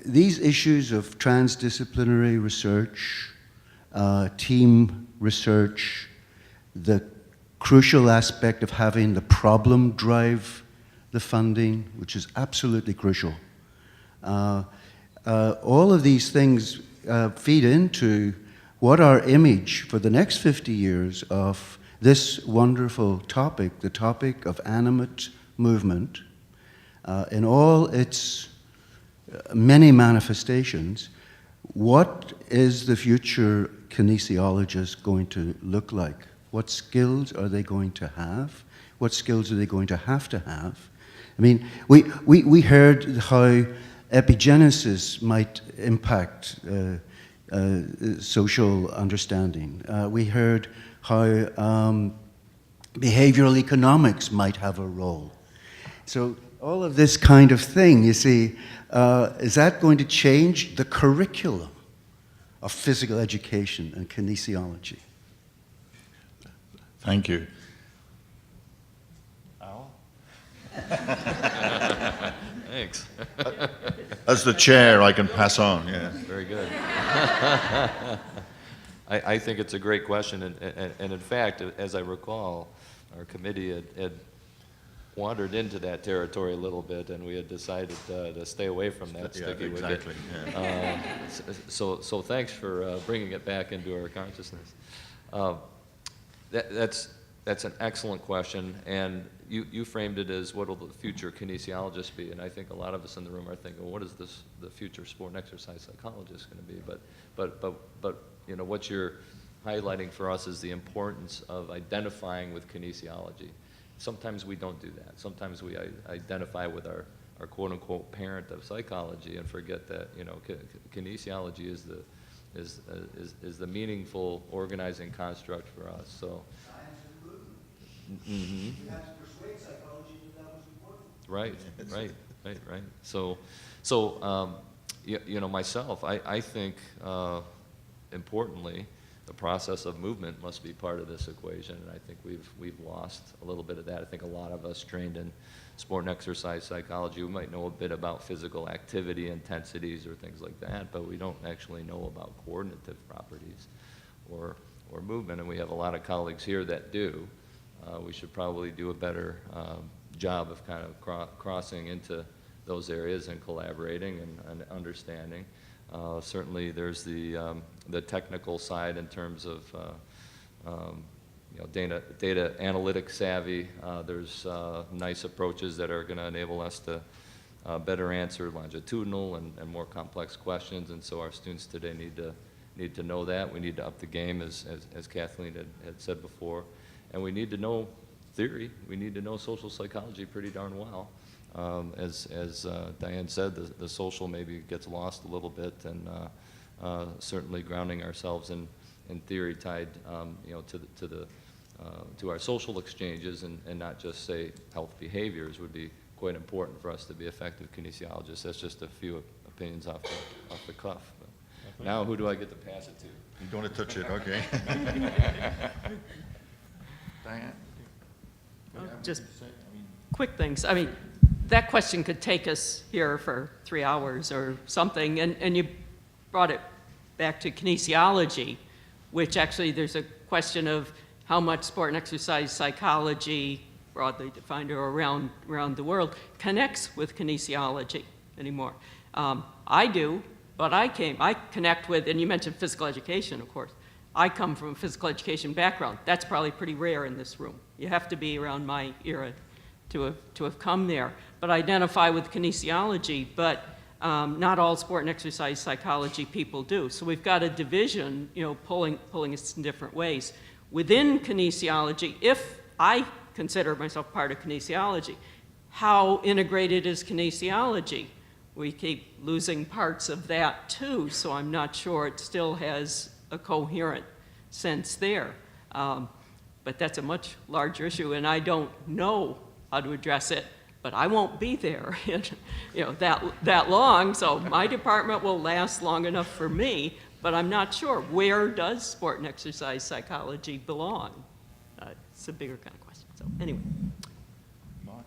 [SPEAKER 13] these issues of transdisciplinary research, team research, the crucial aspect of having the problem drive the funding, which is absolutely crucial. All of these things feed into what our image for the next 50 years of this wonderful topic, the topic of animate movement, in all its many manifestations. What is the future kinesiologist going to look like? What skills are they going to have? What skills are they going to have? I mean, we heard how epigenesis might impact social understanding. We heard how behavioral economics might have a role. So all of this kind of thing, you see, is that going to change the curriculum of physical education and kinesiology?
[SPEAKER 2] Thank you. Al?
[SPEAKER 5] Thanks.
[SPEAKER 2] As the chair, I can pass on, yeah.
[SPEAKER 5] Very good. I think it's a great question, and in fact, as I recall, our committee had wandered into that territory a little bit, and we had decided to stay away from that sticky wicket.
[SPEAKER 2] Exactly. Yeah.
[SPEAKER 5] So thanks for bringing it back into our consciousness. That's an excellent question, and you framed it as what will the future kinesiologist be, and I think a lot of us in the room are thinking, well, what is the future sport and exercise psychologist going to be? But you know, what you're highlighting for us is the importance of identifying with kinesiology. Sometimes we don't do that. Sometimes we identify with our quote-unquote parent of psychology and forget that, you know, kinesiology is the meaningful organizing construct for us. So. Mm-hmm. You had to persuade psychology that was important. Right. So you know, myself, I think importantly, the process of movement must be part of this equation, and I think we've lost a little bit of that. I think a lot of us trained in sport and exercise psychology, we might know a bit about physical activity intensities or things like that, but we don't actually know about coordinative properties or movement, and we have a lot of colleagues here that do. We should probably do a better job of kind of crossing into those areas and collaborating and understanding. Certainly there's the technical side in terms of you know, data analytic savvy. There's nice approaches that are going to enable us to better answer longitudinal and more complex questions, and so our students today need to know that. We need to up the game, as Kathleen had said before. And we need to know theory. We need to know social psychology pretty darn well. As Diane said, the social maybe gets lost a little bit, and certainly grounding ourselves in theory tied, you know, to our social exchanges and not just say health behaviors would be quite important for us to be effective kinesiologists. That's just a few opinions off the cuff. But now, who do I get to pass it to?
[SPEAKER 2] You don't want to touch it, okay. Diane?
[SPEAKER 3] Just quick things. I mean, that question could take us here for 3 hours or something, and you brought it back to kinesiology, which actually there's a question of how much sport and exercise psychology, broadly defined or around the world, connects with kinesiology anymore. I do, but I connect with, and you mentioned physical education, of course. I come from a physical education background. That's probably pretty rare in this room. You have to be around my era to have come there. But I identify with kinesiology, but not all sport and exercise psychology people do. So we've got a division, you know, pulling us in different ways. Within kinesiology, if I consider myself part of kinesiology, how integrated is kinesiology? We keep losing parts of that too, so I'm not sure it still has a coherent sense there. But that's a much larger issue, and I don't know how to address it, but I won't be there in, you know, that long, so my department will last long enough for me, but I'm not sure. Where does sport and exercise psychology belong? It's a bigger kind of question, so anyway.
[SPEAKER 2] Mark,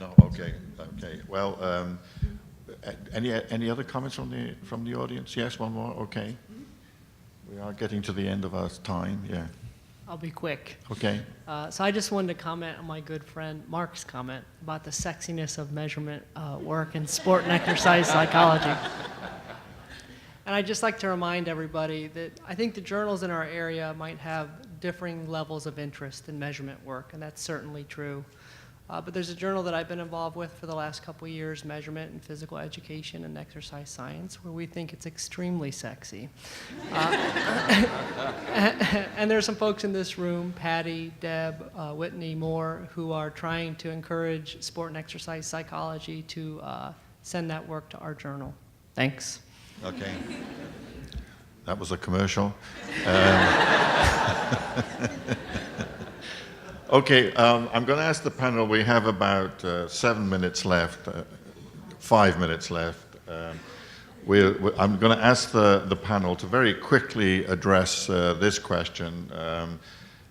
[SPEAKER 2] no, okay. Well, any other comments from the audience? Yes, one more. Okay. We are getting to the end of our time. Yeah.
[SPEAKER 14] I'll be quick.
[SPEAKER 2] Okay.
[SPEAKER 14] So I just wanted to comment on my good friend Mark's comment about the sexiness of measurement work in sport and exercise psychology. And I'd just like to remind everybody that I think the journals in our area might have differing levels of interest in measurement work, and that's certainly true. But there's a journal that I've been involved with for the last couple of years, Measurement in Physical Education and Exercise Science, where we think it's extremely sexy. And there's some folks in this room, Patty, Deb, Whitney, Moore, who are trying to encourage sport and exercise psychology to send that work to our journal. Thanks.
[SPEAKER 2] Okay. That was a commercial. Okay, I'm going to ask the panel, we have about 7 minutes left, 5 minutes left. I'm going to ask the panel to very quickly address this question.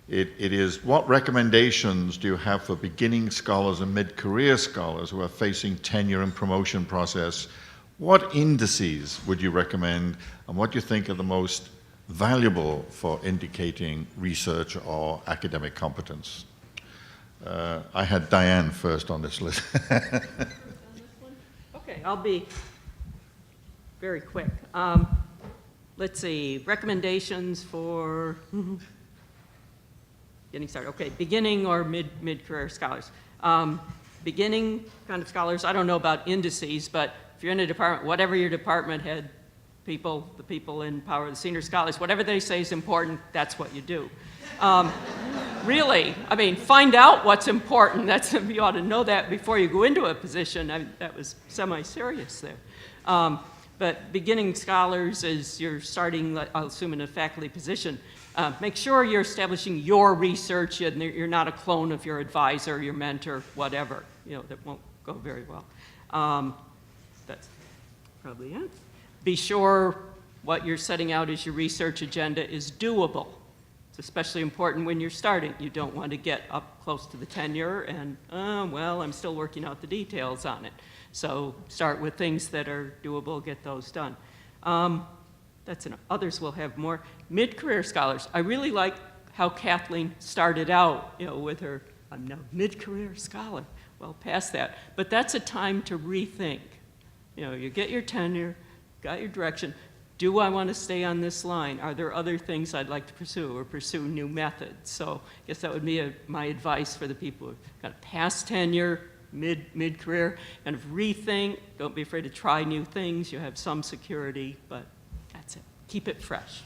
[SPEAKER 2] It is, what recommendations do you have for beginning scholars and mid-career scholars who are facing tenure and promotion process? What indices would you recommend, and what do you think are the most valuable for indicating research or academic competence? I had Diane first on this list.
[SPEAKER 3] Okay, I'll be very quick. Let's see, recommendations for getting started. Okay, beginning or mid-career scholars. Beginning kind of scholars, I don't know about indices, but if you're in a department, whatever your department head people, the people in power, the senior scholars, whatever they say is important, that's what you do. Really, I mean, find out what's important. You ought to know that before you go into a position. That was semi-serious there. But beginning scholars, as you're starting, I'll assume in a faculty position, make sure you're establishing your research and you're not a clone of your advisor, your mentor, whatever. That won't go very well. That's probably it. Be sure what you're setting out as your research agenda is doable. It's especially important when you're starting. You don't want to get up close to the tenure and, well, I'm still working out the details on it. So start with things that are doable, get those done. That's enough. Others will have more. Mid-career scholars. I really like how Kathleen started out, with her, I'm now mid-career scholar. Well, past that. But that's a time to rethink. You get your tenure, got your direction. Do I want to stay on this line? Are there other things I'd like to pursue or pursue new methods? So I guess that would be my advice for the people who've got past tenure, mid-career, kind of rethink. Don't be afraid to try new things. You have some security, but that's it. Keep it fresh.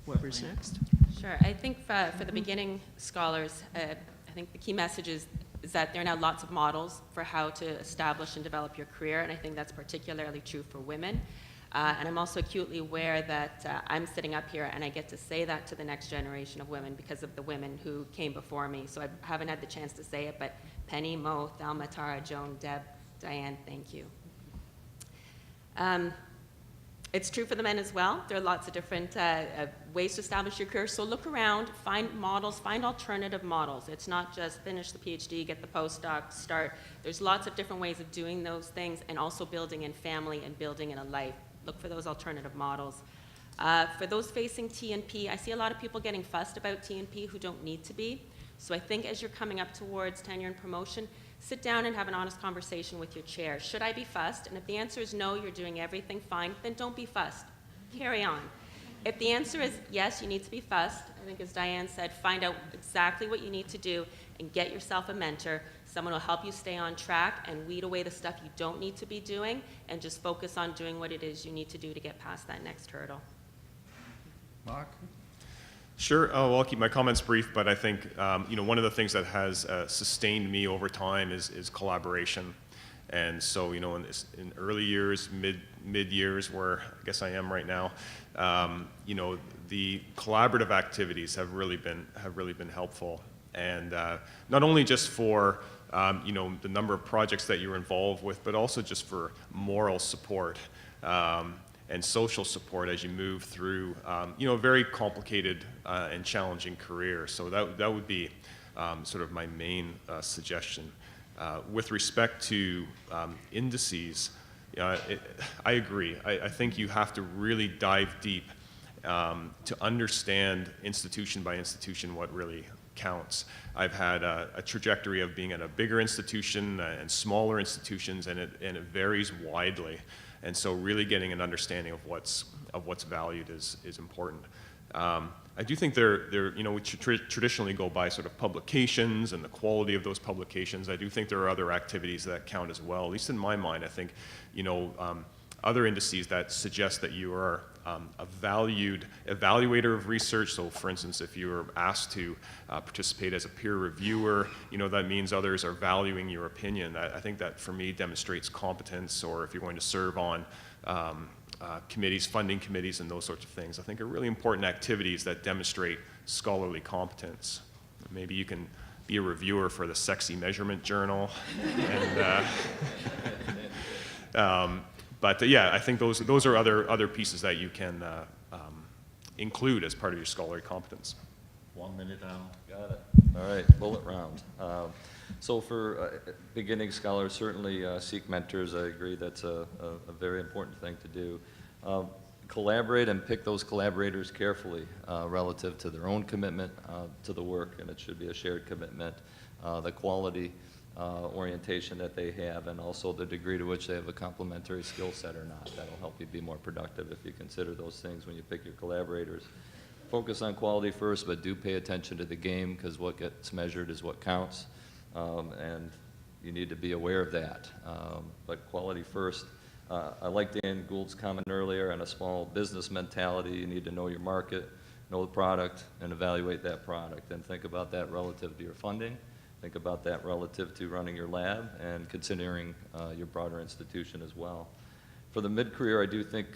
[SPEAKER 3] Whoever's next.
[SPEAKER 6] Sure. I think for the beginning scholars, I think the key message is that there are now lots of models for how to establish and develop your career, and I think that's particularly true for women. And I'm also acutely aware that I'm sitting up here and I get to say that to the next generation of women because of the women who came before me. So I haven't had the chance to say it, but Penny, Mo, Thelma, Tara, Joan, Deb, Diane, thank you. It's true for the men as well. There are lots of different ways to establish your career. So look around, find models, find alternative models. It's not just finish the PhD, get the postdoc, start. There's lots of different ways of doing those things and also building in family and building in a life. Look for those alternative models. For those facing T&P, I see a lot of people getting fussed about T&P who don't need to be. So I think as you're coming up towards tenure and promotion, sit down and have an honest conversation with your chair. Should I be fussed? And if the answer is no, you're doing everything fine, then don't be fussed. Carry on. If the answer is yes, you need to be fussed, I think as Diane said, find out exactly what you need to do and get yourself a mentor. Someone will help you stay on track and weed away the stuff you don't need to be doing and just focus on doing what it is you need to do to get past that next hurdle.
[SPEAKER 2] Mark?
[SPEAKER 4] Sure. Well, I'll keep my comments brief, but I think one of the things that has sustained me over time is collaboration. And so, in early years, mid years, where I guess I am right now, the collaborative activities have really been helpful, and not only just for the number of projects that you're involved with, but also just for moral support. And social support as you move through, a very complicated and challenging career. So that would be sort of my main suggestion. With respect to indices, I agree. I think you have to really dive deep to understand institution by institution what really counts. I've had a trajectory of being at a bigger institution and smaller institutions, and it varies widely. And so really getting an understanding of what's valued is important. I do think we traditionally go by sort of publications and the quality of those publications. I do think there are other activities that count as well. At least in my mind, I think, other indices that suggest that you are a valued evaluator of research. So for instance, if you were asked to participate as a peer reviewer, that means others are valuing your opinion. I think that for me demonstrates competence, or if you're going to serve on committees, funding committees, and those sorts of things, I think are really important activities that demonstrate scholarly competence. Maybe you can be a reviewer for the Sexy Measurement Journal. But yeah, I think those are other pieces that you can include as part of your scholarly competence.
[SPEAKER 5] 1 minute now. Got it. All right, bullet round. So for beginning scholars, certainly seek mentors. I agree that's a very important thing to do. collaborate and pick those collaborators carefully relative to their own commitment to the work, and it should be a shared commitment, the quality orientation that they have, and also the degree to which they have a complementary skill set or not. That'll help you be more productive if you consider those things when you pick your collaborators. Focus on quality first, but do pay attention to the game, because what gets measured is what counts, and you need to be aware of that. But quality first. I like Dan Gould's comment earlier on a small business mentality. You need to know your market, know the product, and evaluate that product, and think about that relative to your funding. Think about that relative to running your lab and considering your broader institution as well. For the mid-career, I do think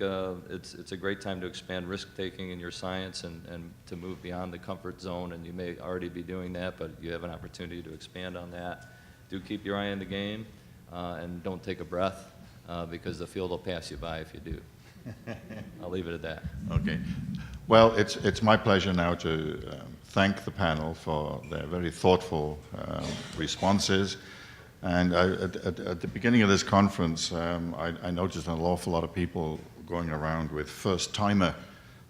[SPEAKER 5] it's a great time to expand risk-taking in your science and to move beyond the comfort zone, and you may already be doing that, but you have an opportunity to expand on that. Do keep your eye on the game, and don't take a breath, because the field will pass you by if you do. I'll leave it at that.
[SPEAKER 2] Okay. Well, it's my pleasure now to thank the panel for their very thoughtful responses. And at the beginning of this conference, I noticed an awful lot of people going around with first-timer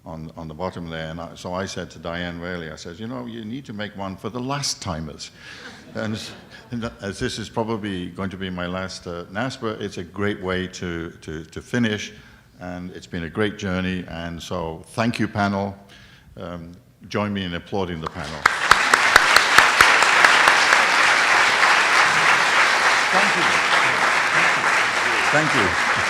[SPEAKER 2] on the bottom there. And so I said to Diane Whaley, I said, you know, you need to make one for the last-timers. And as this is probably going to be my last NASPA, it's a great way to finish. And it's been a great journey. And so thank you, panel. Join me in applauding the panel. Thank you. Thank you.